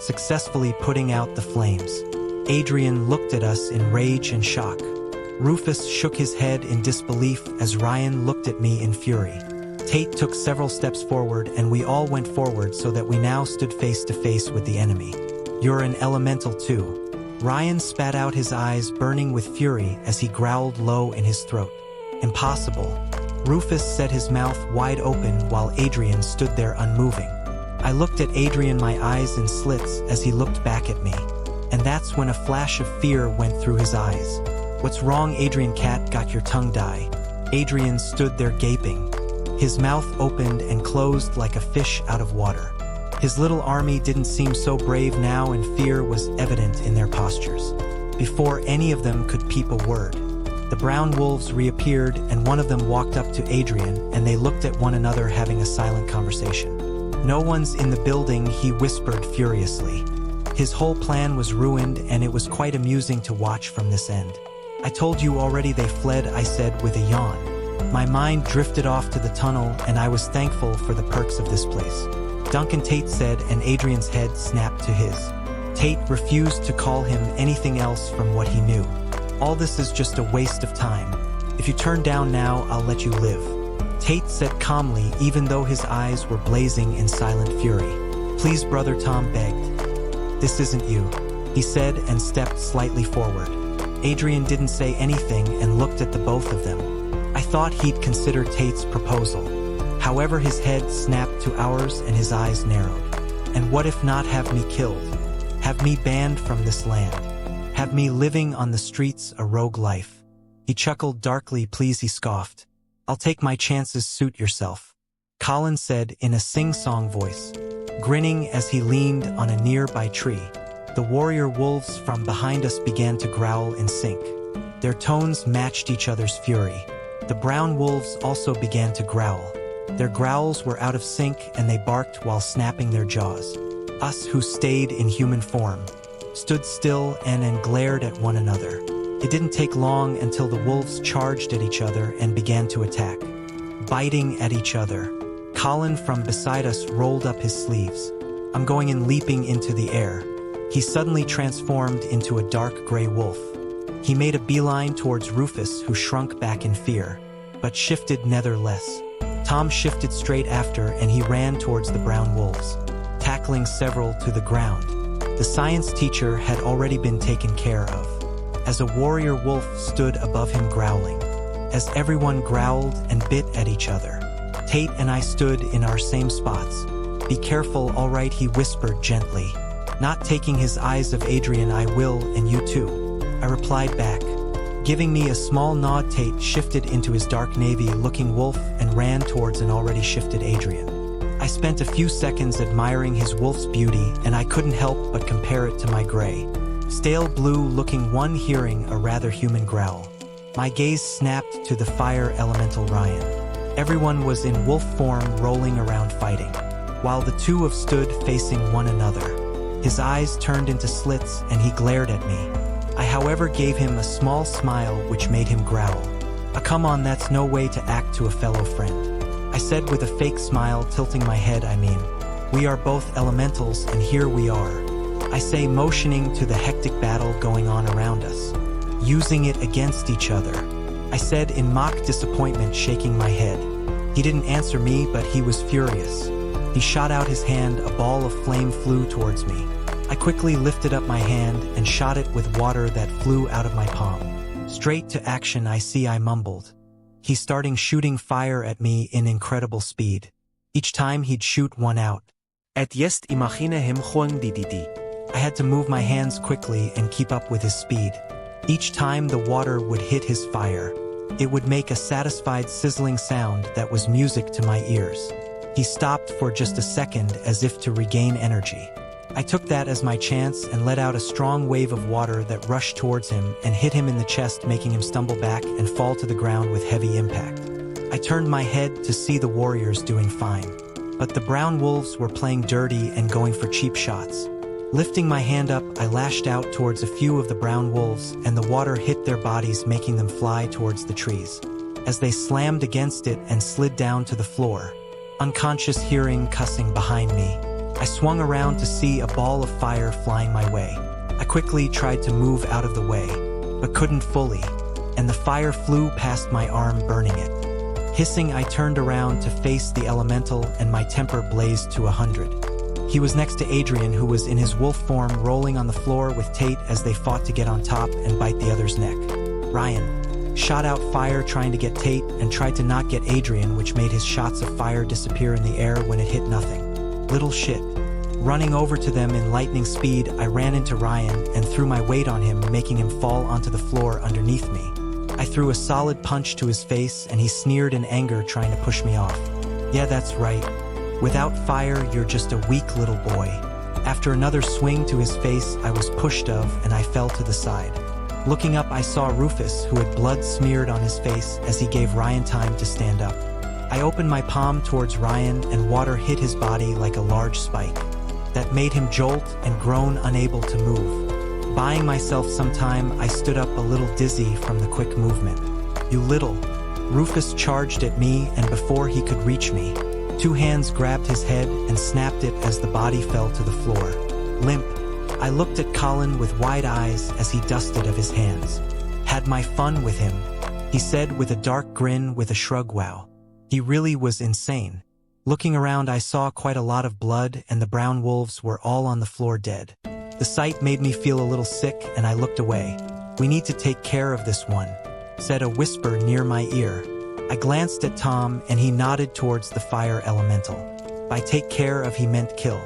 successfully putting out the flames. Adrian looked at us in rage and shock. Rufus shook his head in disbelief as Ryan looked at me in fury. Tate took several steps forward and we all went forward so that we now stood face to face with the enemy. You're an elemental too. Ryan spat out, his eyes burning with fury as he growled low in his throat. Impossible. Rufus set his mouth wide open while Adrian stood there unmoving. I looked at Adrian, my eyes in slits as he looked back at me. And that's when a flash of fear went through his eyes. What's wrong, Adrian? Cat, got your tongue die? Adrian stood there gaping. His mouth opened and closed like a fish out of water. His little army didn't seem so brave now, and fear was evident in their postures. Before any of them could peep a word, the brown wolves reappeared and one of them walked up to Adrian and they looked at one another, having a silent conversation. No one's in the building, he whispered furiously. His whole plan was ruined and it was quite amusing to watch from this end. I told you already, they fled, I said with a yawn. My mind drifted off to the tunnel and I was thankful for the perks of this place. Duncan, Tate said, and Adrian's head snapped to his. Tate refused to call him anything else from what he knew. All this is just a waste of time. If you turn down now, I'll let you live. Tate said calmly, even though his eyes were blazing in silent fury. Please, brother, Tom begged. This isn't you, he said and stepped slightly forward. Adrian didn't say anything and looked at the both of them. I thought he'd consider Tate's proposal. However, his head snapped to ours and his eyes narrowed. And what if not? Have me killed? Have me banned from this land? Have me living on the streets a rogue life? He chuckled darkly. Please, he scoffed. I'll take my chances, suit yourself, Colin said in a sing-song voice, grinning as he leaned on a nearby tree. The warrior wolves from behind us began to growl in sync. Their tones matched each other's fury. The brown wolves also began to growl. Their growls were out of sync and they barked while snapping their jaws. Us, who stayed in human form, stood still and glared at one another. It didn't take long until the wolves charged at each other and began to attack, biting at each other. Colin from beside us rolled up his sleeves. I'm going in, leaping into the air. He suddenly transformed into a dark gray wolf. He made a beeline towards Rufus, who shrunk back in fear, but shifted nevertheless. Tom shifted straight after and he ran towards the brown wolves, tackling several to the ground. The science teacher had already been taken care of, as a warrior wolf stood above him growling. As everyone growled and bit at each other, Tate and I stood in our same spots. Be careful, all right, he whispered gently. Not taking his eyes off Adrian. I will, and you too, I replied back. Giving me a small nod, Tate shifted into his dark navy-looking wolf and ran towards an already shifted Adrian. I spent a few seconds admiring his wolf's beauty, and I couldn't help but compare it to my gray, stale blue-looking one, hearing a rather human growl. My gaze snapped to the fire elemental Ryan. Everyone was in wolf form, rolling around fighting, while the two stood facing one another. His eyes turned into slits and he glared at me. I, however, gave him a small smile which made him growl. Come on, that's no way to act to a fellow friend," I said with a fake smile, tilting my head. We are both elementals and here we are," I say, motioning to the hectic battle going on around us. "Using it against each other," I said in mock disappointment, shaking my head. He didn't answer me, but he was furious. He shot out his hand. A ball of flame flew towards me. I quickly lifted up my hand and shot it with water that flew out of my palm. "Straight to action, I mumbled. He's starting shooting fire at me in incredible speed. Each time he'd shoot one out. 𝐿𝐻𝐷𝐸 I had to move my hands quickly and keep up with his speed. Each time the water would hit his fire, it would make a satisfied sizzling sound that was music to my ears. He stopped for just a second as if to regain energy. I took that as my chance and let out a strong wave of water that rushed towards him and hit him in the chest, making him stumble back and fall to the ground with heavy impact. I turned my head to see the warriors doing fine, but the brown wolves were playing dirty and going for cheap shots. Lifting my hand up, I lashed out towards a few of the brown wolves, and the water hit their bodies, making them fly towards the trees. As they slammed against it and slid down to the floor, unconscious, hearing cussing behind me, I swung around to see a ball of fire flying my way. I quickly tried to move out of the way, but couldn't fully, and the fire flew past my arm, burning it. Hissing, I turned around to face the elemental, and my temper blazed to 100. He was next to Adrian, who was in his wolf form, rolling on the floor with Tate as they fought to get on top and bite the other's neck. Ryan shot out fire trying to get Tate and tried to not get Adrian, which made his shots of fire disappear in the air when it hit nothing. Little shit. Running over to them in lightning speed, I ran into Ryan and threw my weight on him, making him fall onto the floor underneath me. I threw a solid punch to his face and he sneered in anger, trying to push me off. "Yeah, that's right. Without fire, you're just a weak little boy." After another swing to his face, I was pushed off and I fell to the side. Looking up, I saw Rufus, who had blood smeared on his face, as he gave Ryan time to stand up. I opened my palm towards Ryan and water hit his body like a large spike. That made him jolt and groan, unable to move. Buying myself some time, I stood up a little dizzy from the quick movement. "You little..." Rufus charged at me, and before he could reach me, two hands grabbed his head and snapped it as the body fell to the floor. Limp. I looked at Colin with wide eyes as he dusted of his hands. "Had my fun with him," he said with a dark grin with a shrug. "Wow. He really was insane." Looking around, I saw quite a lot of blood, and the brown wolves were all on the floor dead. The sight made me feel a little sick, and I looked away. "We need to take care of this one," said a whisper near my ear. I glanced at Tom, and he nodded towards the fire elemental. By take care of, he meant kill.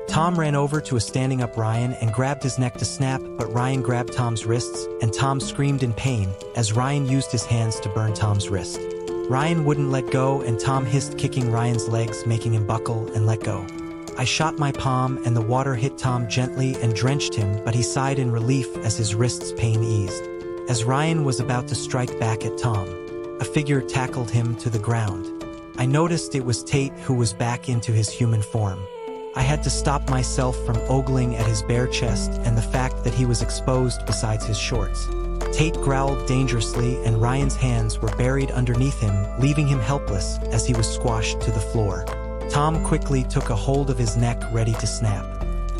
Tom ran over to a standing up Ryan and grabbed his neck to snap, but Ryan grabbed Tom's wrists, and Tom screamed in pain as Ryan used his hands to burn Tom's wrist. Ryan wouldn't let go, and Tom hissed, kicking Ryan's legs, making him buckle and let go. I shot my palm, and the water hit Tom gently and drenched him, but he sighed in relief as his wrist's pain eased. As Ryan was about to strike back at Tom, a figure tackled him to the ground. I noticed it was Tate, who was back into his human form. I had to stop myself from ogling at his bare chest and the fact that he was exposed besides his shorts. Tate growled dangerously, and Ryan's hands were buried underneath him, leaving him helpless as he was squashed to the floor. Tom quickly took a hold of his neck, ready to snap.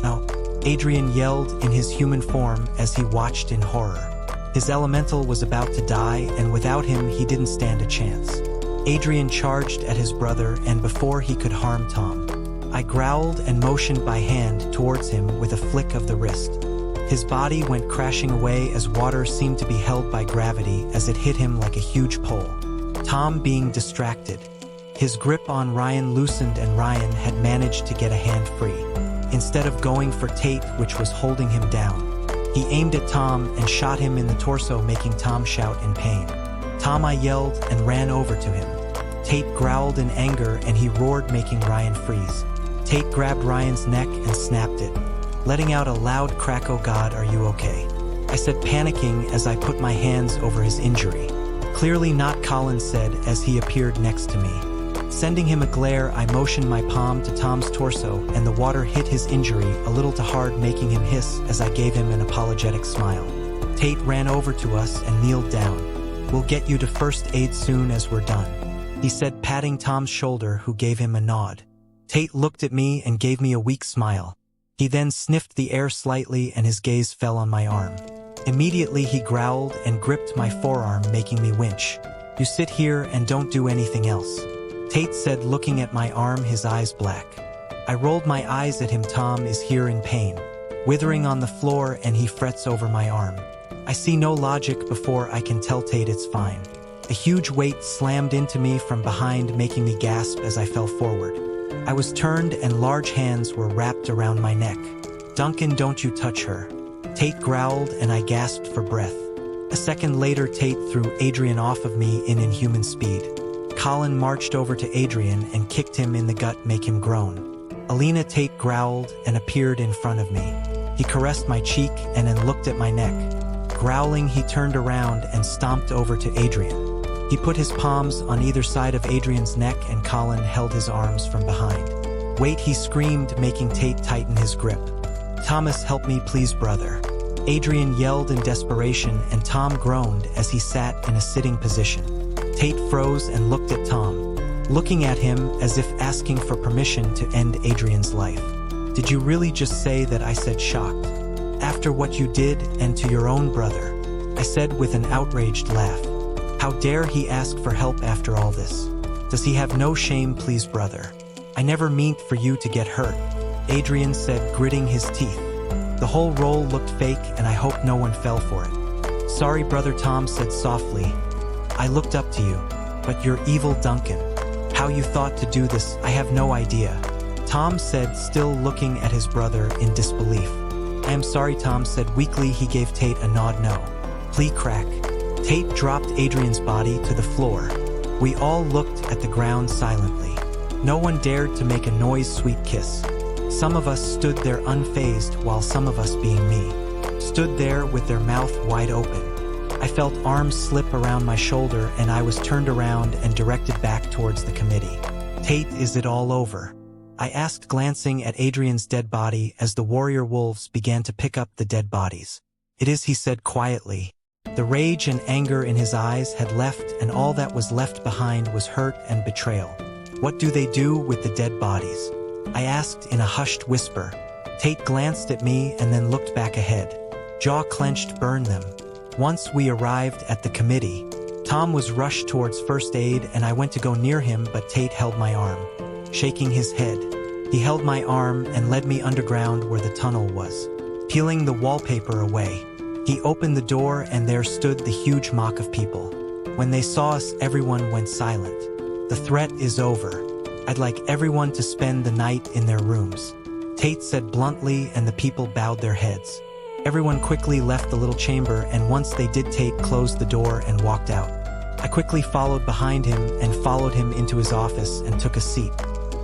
"No!" Adrian yelled in his human form as he watched in horror. His elemental was about to die, and without him, he didn't stand a chance. Adrian charged at his brother, and before he could harm Tom, I growled and motioned by hand towards him with a flick of the wrist. His body went crashing away as water seemed to be held by gravity as it hit him like a huge pole. Tom being distracted, his grip on Ryan loosened, and Ryan had managed to get a hand free. Instead of going for Tate, which was holding him down, he aimed at Tom and shot him in the torso, making Tom shout in pain. "Tom!" I yelled and ran over to him. Tate growled in anger and he roared, making Ryan freeze. Tate grabbed Ryan's neck and snapped it, letting out a loud crack. "Oh God, are you okay?" I said, panicking as I put my hands over his injury. "Clearly not," Colin said as he appeared next to me. Sending him a glare, I motioned my palm to Tom's torso, and the water hit his injury a little too hard, making him hiss as I gave him an apologetic smile. Tate ran over to us and kneeled down. "We'll get you to first aid soon as we're done," he said, patting Tom's shoulder, who gave him a nod. Tate looked at me and gave me a weak smile. He then sniffed the air slightly and his gaze fell on my arm. Immediately he growled and gripped my forearm, making me winch. "You sit here and don't do anything else," Tate said, looking at my arm, his eyes black. I rolled my eyes at him. Tom is here in pain, withering on the floor, and he frets over my arm. I see no logic before I can tell Tate it's fine. A huge weight slammed into me from behind, making me gasp as I fell forward. I was turned and large hands were wrapped around my neck. "Duncan, don't you touch her," Tate growled, and I gasped for breath. A second later, Tate threw Adrian off of me in inhuman speed. Colin marched over to Adrian and kicked him in the gut, making him groan. Elina, Tate growled and appeared in front of me. He caressed my cheek and then looked at my neck. Growling, he turned around and stomped over to Adrian. He put his palms on either side of Adrian's neck, and Colin held his arms from behind. "Wait," he screamed, making Tate tighten his grip. "Thomas, help me please, brother," Adrian yelled in desperation, and Tom groaned as he sat in a sitting position. Tate froze and looked at Tom, looking at him as if asking for permission to end Adrian's life. "Did you really just say that?" I said, shocked. "After what you did, and to your own brother," I said with an outraged laugh. "How dare he ask for help after all this? Does he have no shame, please, brother? I never meant for you to get hurt," Adrian said, gritting his teeth. "The whole role looked fake, and I hope no one fell for it." "Sorry, brother," Tom said softly. "I looked up to you. But you're evil, Duncan. How you thought to do this, I have no idea," Tom said, still looking at his brother in disbelief. "I am sorry," Tom said weakly. He gave Tate a nod. "No. Plea crack." Tate dropped Adrian's body to the floor. We all looked at the ground silently. No one dared to make a noise. Sweet kiss. Some of us stood there unfazed, while some of us, being me, stood there with their mouth wide open. I felt arms slip around my shoulder, and I was turned around and directed back towards the committee. "Tate, is it all over?" I asked, glancing at Adrian's dead body as the warrior wolves began to pick up the dead bodies. "It is," he said quietly. The rage and anger in his eyes had left, and all that was left behind was hurt and betrayal. "What do they do with the dead bodies?" I asked in a hushed whisper. Tate glanced at me and then looked back ahead. Jaw clenched. "Burn them." Once we arrived at the committee, Tom was rushed towards first aid, and I went to go near him, but Tate held my arm. Shaking his head, he held my arm and led me underground where the tunnel was. Peeling the wallpaper away, he opened the door, and there stood the huge mock of people. When they saw us, everyone went silent. "The threat is over. I'd like everyone to spend the night in their rooms," Tate said bluntly, and the people bowed their heads. Everyone quickly left the little chamber, and once they did, Tate closed the door and walked out. I quickly followed behind him and followed him into his office and took a seat.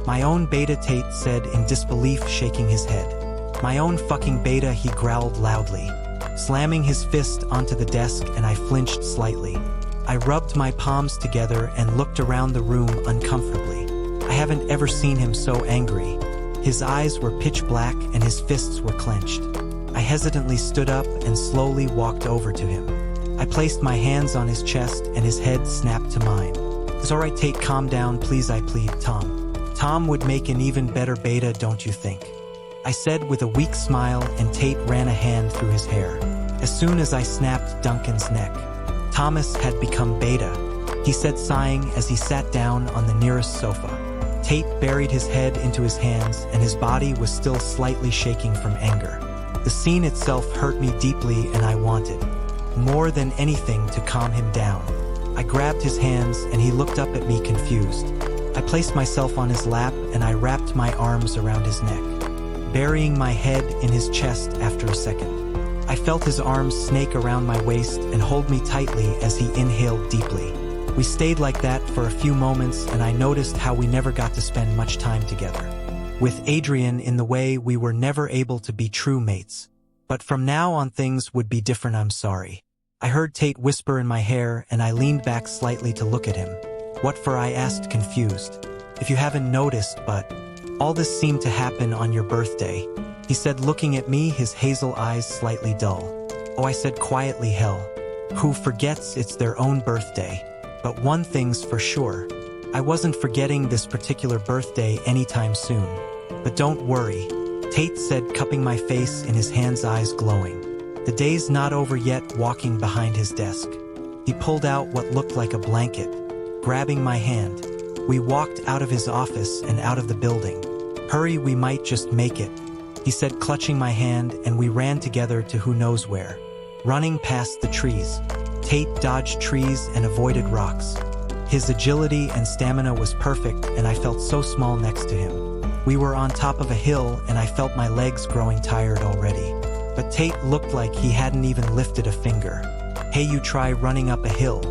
"My own beta," Tate said in disbelief, shaking his head. "My own fucking beta," he growled loudly, slamming his fist onto the desk, and I flinched slightly. I rubbed my palms together and looked around the room uncomfortably. I haven't ever seen him so angry. His eyes were pitch black and his fists were clenched. I hesitantly stood up and slowly walked over to him. I placed my hands on his chest, and his head snapped to mine. "It's all right, Tate, calm down, please," I pleaded. Tom would make an even better beta, don't you think?" I said with a weak smile, and Tate ran a hand through his hair. As soon as I snapped Duncan's neck, Thomas had become beta, he said, sighing as he sat down on the nearest sofa. Tate buried his head into his hands, and his body was still slightly shaking from anger. The scene itself hurt me deeply, and I wanted, more than anything, to calm him down. I grabbed his hands, and he looked up at me confused. I placed myself on his lap, and I wrapped my arms around his neck, burying my head in his chest. After a second, I felt his arms snake around my waist and hold me tightly as he inhaled deeply. We stayed like that for a few moments, and I noticed how we never got to spend much time together. With Adrian in the way, we were never able to be true mates. But from now on, things would be different. "I'm sorry," I heard Tate whisper in my hair, and I leaned back slightly to look at him. "What for?" I asked, confused. "If you haven't noticed, but all this seemed to happen on your birthday," he said, looking at me, his hazel eyes slightly dull. Oh, I said quietly, hell. Who forgets it's their own birthday? But one thing's for sure. I wasn't forgetting this particular birthday anytime soon. But don't worry, Tate said, cupping my face in his hands, eyes glowing. The day's not over yet. Walking behind his desk, he pulled out what looked like a blanket, grabbing my hand. We walked out of his office and out of the building. Hurry, we might just make it, he said, clutching my hand, and we ran together to who knows where. Running past the trees, Tate dodged trees and avoided rocks. His agility and stamina was perfect, and I felt so small next to him. We were on top of a hill, and I felt my legs growing tired already. But Tate looked like he hadn't even lifted a finger. Hey, you try running up a hill.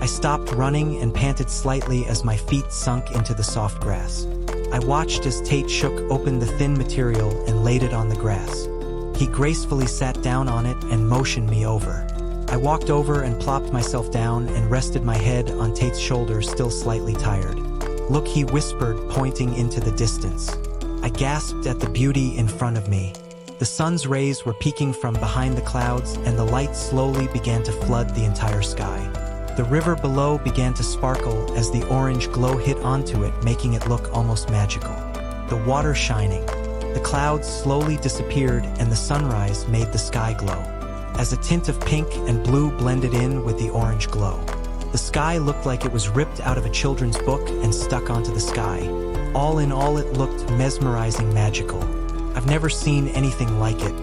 I stopped running and panted slightly as my feet sunk into the soft grass. I watched as Tate shook open the thin material and laid it on the grass. He gracefully sat down on it and motioned me over. I walked over and plopped myself down and rested my head on Tate's shoulder, still slightly tired. Look, he whispered, pointing into the distance. I gasped at the beauty in front of me. The sun's rays were peeking from behind the clouds, and the light slowly began to flood the entire sky. The river below began to sparkle as the orange glow hit onto it, making it look almost magical. The water shining. The clouds slowly disappeared, and the sunrise made the sky glow, as a tint of pink and blue blended in with the orange glow. The sky looked like it was ripped out of a children's book and stuck onto the sky. All in all, it looked mesmerizing, magical. I've never seen anything like it,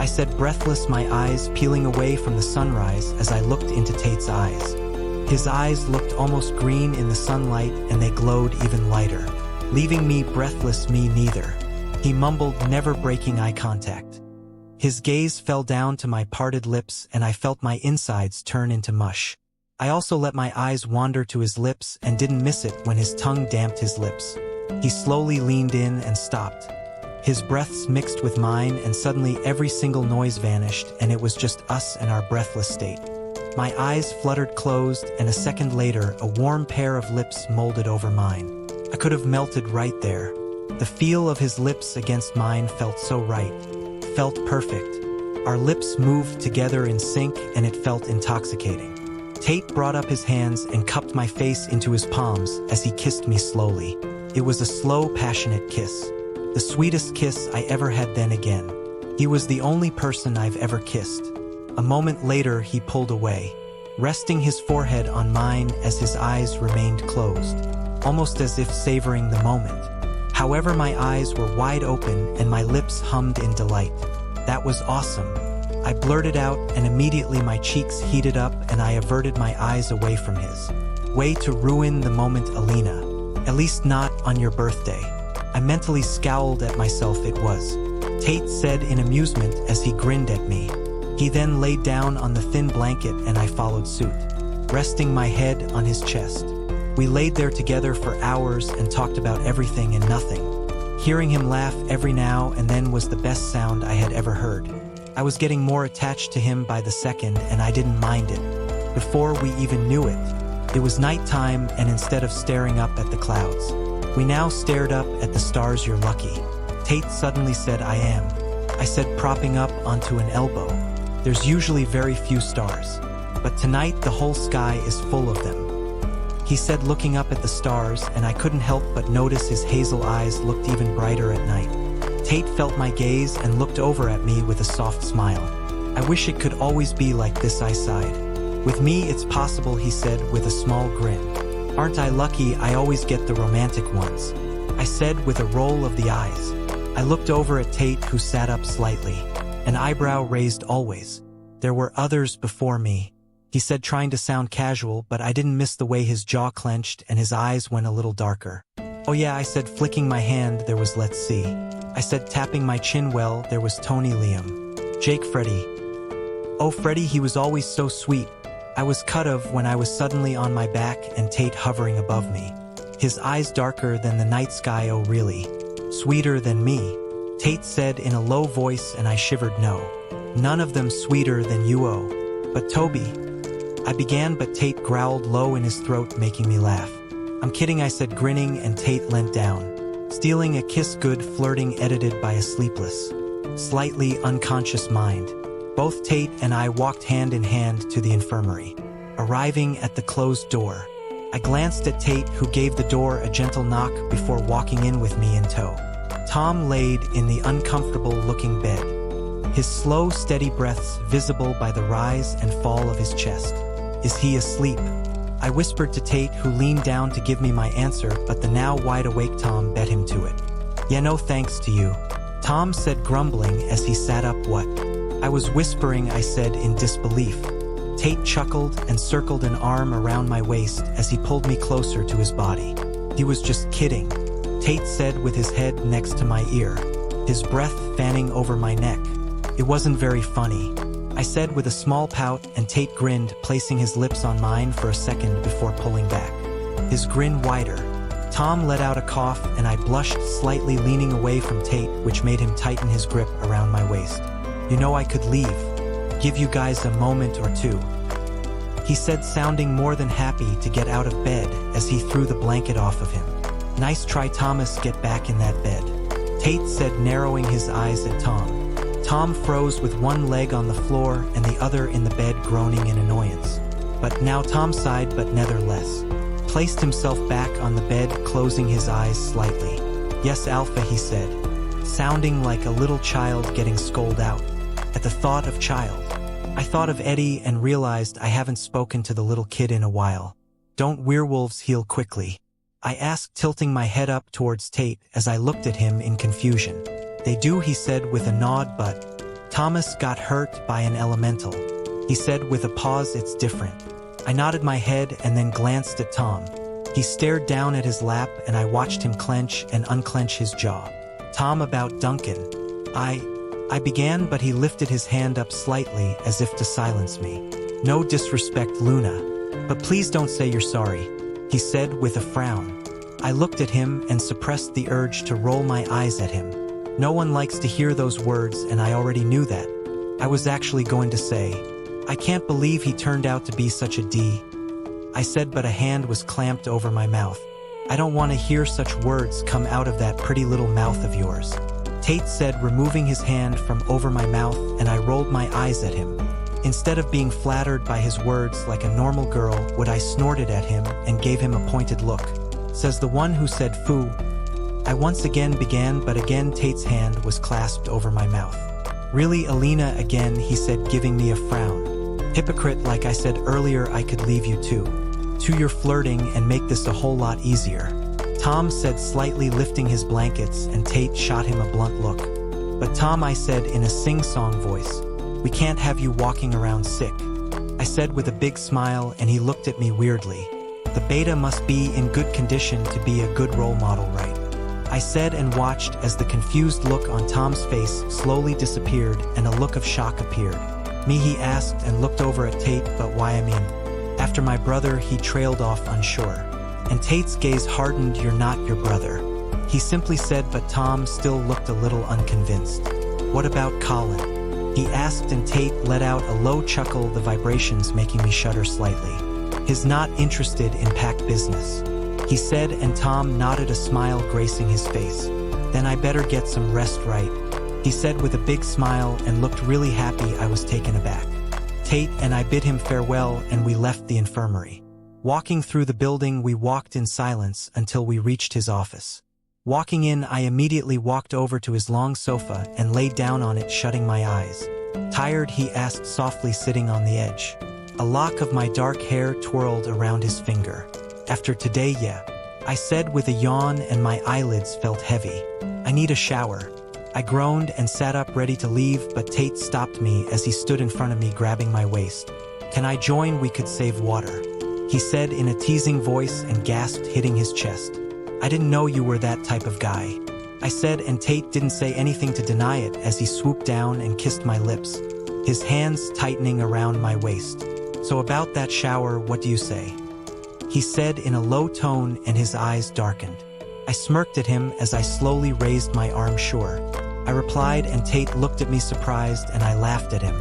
I said, breathless, my eyes peeling away from the sunrise as I looked into Tate's eyes. His eyes looked almost green in the sunlight, and they glowed even lighter, leaving me breathless. Me neither. He mumbled, never breaking eye contact. His gaze fell down to my parted lips, and I felt my insides turn into mush. I also let my eyes wander to his lips and didn't miss it when his tongue damped his lips. He slowly leaned in and stopped. His breaths mixed with mine, and suddenly every single noise vanished, and it was just us and our breathless state. My eyes fluttered closed, and a second later, a warm pair of lips molded over mine. I could have melted right there. The feel of his lips against mine felt so right. Felt perfect. Our lips moved together in sync, and it felt intoxicating. Tate brought up his hands and cupped my face into his palms as he kissed me slowly. It was a slow, passionate kiss. The sweetest kiss I ever had. Then again, he was the only person I've ever kissed. A moment later, he pulled away, resting his forehead on mine as his eyes remained closed, almost as if savoring the moment. However, my eyes were wide open and my lips hummed in delight. That was awesome, I blurted out, and immediately my cheeks heated up and I averted my eyes away from his. Way to ruin the moment, Elina. At least not on your birthday. I mentally scowled at myself. It was, Tate said in amusement as he grinned at me. He then laid down on the thin blanket and I followed suit, resting my head on his chest. We laid there together for hours and talked about everything and nothing. Hearing him laugh every now and then was the best sound I had ever heard. I was getting more attached to him by the second, and I didn't mind it. Before we even knew it, it was nighttime, and instead of staring up at the clouds, we now stared up at the stars. You're lucky, Tate suddenly said. I am, I said, propping up onto an elbow. There's usually very few stars, but tonight the whole sky is full of them, he said, looking up at the stars, and I couldn't help but notice his hazel eyes looked even brighter at night. Tate felt my gaze and looked over at me with a soft smile. I wish it could always be like this, I sighed. With me it's possible, he said with a small grin. Aren't I lucky? I always get the romantic ones, I said with a roll of the eyes. I looked over at Tate, who sat up slightly, an eyebrow raised always. There were others before me, he said, trying to sound casual, but I didn't miss the way his jaw clenched and his eyes went a little darker. Oh yeah, I said, flicking my hand. There was, let's see, I said, tapping my chin. Well, there was Tony, Liam, Jake, Freddie. Oh, Freddie, he was always so sweet. I was cut of when I was suddenly on my back and Tate hovering above me. His eyes darker than the night sky. Oh really? Sweeter than me? Tate said in a low voice, and I shivered. No, none of them sweeter than you. Oh, but Toby, I began, but Tate growled low in his throat, making me laugh. I'm kidding, I said, grinning, and Tate leant down, stealing a kiss. Good flirting, edited by a sleepless, slightly unconscious mind. Both Tate and I walked hand in hand to the infirmary. Arriving at the closed door, I glanced at Tate, who gave the door a gentle knock before walking in with me in tow. Tom laid in the uncomfortable-looking bed, his slow, steady breaths visible by the rise and fall of his chest. "Is he asleep?" I whispered to Tate, who leaned down to give me my answer, but the now wide-awake Tom bet him to it. "Yeah, no thanks to you," Tom said, grumbling as he sat up. "What?" I was whispering, I said in disbelief. Tate chuckled and circled an arm around my waist as he pulled me closer to his body. "He was just kidding," Tate said with his head next to my ear, his breath fanning over my neck. "It wasn't very funny," I said with a small pout, and Tate grinned, placing his lips on mine for a second before pulling back, his grin wider. Tom let out a cough, and I blushed slightly, leaning away from Tate, which made him tighten his grip around my waist. "You know, I could leave. Give you guys a moment or two," he said, sounding more than happy to get out of bed as he threw the blanket off of him. "Nice try, Thomas. Get back in that bed," Tate said, narrowing his eyes at Tom. Tom froze with one leg on the floor and the other in the bed, groaning in annoyance. But now Tom sighed, but nevertheless placed himself back on the bed, closing his eyes slightly. "Yes, Alpha," he said, sounding like a little child getting scolded out. At the thought of child, I thought of Eddie and realized I haven't spoken to the little kid in a while. "Don't werewolves heal quickly?" I asked, tilting my head up towards Tate as I looked at him in confusion. "They do," he said with a nod, "but Thomas got hurt by an elemental," he said with a pause. "It's different." I nodded my head and then glanced at Tom. He stared down at his lap, and I watched him clench and unclench his jaw. "Tom, about Duncan." I began, but he lifted his hand up slightly as if to silence me. "No disrespect, Luna, but please don't say you're sorry," he said with a frown. I looked at him and suppressed the urge to roll my eyes at him. No one likes to hear those words, and I already knew that. I was actually going to say, "I can't believe he turned out to be such a D," I said, but a hand was clamped over my mouth. "I don't want to hear such words come out of that pretty little mouth of yours," Tate said, removing his hand from over my mouth, and I rolled my eyes at him. Instead of being flattered by his words like a normal girl would, I snorted at him and gave him a pointed look. "Says the one who said foo," I once again began, but again Tate's hand was clasped over my mouth. "Really, Elina, again," he said, giving me a frown. "Hypocrite, like I said earlier, I could leave you too. To your flirting and make this a whole lot easier," Tom said, slightly lifting his blankets, and Tate shot him a blunt look. "But Tom," I said in a sing-song voice, "we can't have you walking around sick," I said with a big smile, and he looked at me weirdly. "The beta must be in good condition to be a good role model, right?" I said, and watched as the confused look on Tom's face slowly disappeared and a look of shock appeared. "Me?" he asked, and looked over at Tate. "But why? I mean, after my brother," he trailed off unsure. And Tate's gaze hardened. "You're not your brother," he simply said, but Tom still looked a little unconvinced. "What about Colin?" he asked, and Tate let out a low chuckle, the vibrations making me shudder slightly. "He's not interested in pack business," he said, and Tom nodded, a smile gracing his face. "Then I better get some rest, right?" he said with a big smile, and looked really happy. I was taken aback. Tate and I bid him farewell, and we left the infirmary. Walking through the building, we walked in silence until we reached his office. Walking in, I immediately walked over to his long sofa and laid down on it, shutting my eyes. "Tired?" he asked softly, sitting on the edge. A lock of my dark hair twirled around his finger. "After today, yeah," I said with a yawn, and my eyelids felt heavy. "I need a shower," I groaned and sat up, ready to leave, but Tate stopped me as he stood in front of me, grabbing my waist. "Can I join? We could save water," he said in a teasing voice, and gasped, hitting his chest. "I didn't know you were that type of guy," I said, and Tate didn't say anything to deny it as he swooped down and kissed my lips, his hands tightening around my waist. "So about that shower, what do you say?" he said in a low tone, and his eyes darkened. I smirked at him as I slowly raised my arm. "Sure," I replied, and Tate looked at me surprised, and I laughed at him.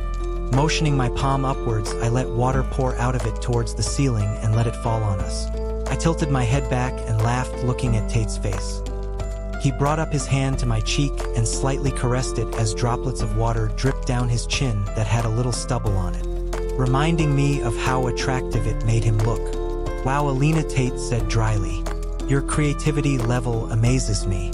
Motioning my palm upwards, I let water pour out of it towards the ceiling and let it fall on us. I tilted my head back and laughed, looking at Tate's face. He brought up his hand to my cheek and slightly caressed it as droplets of water dripped down his chin that had a little stubble on it, reminding me of how attractive it made him look. "Wow," Elina Tate said dryly. "Your creativity level amazes me."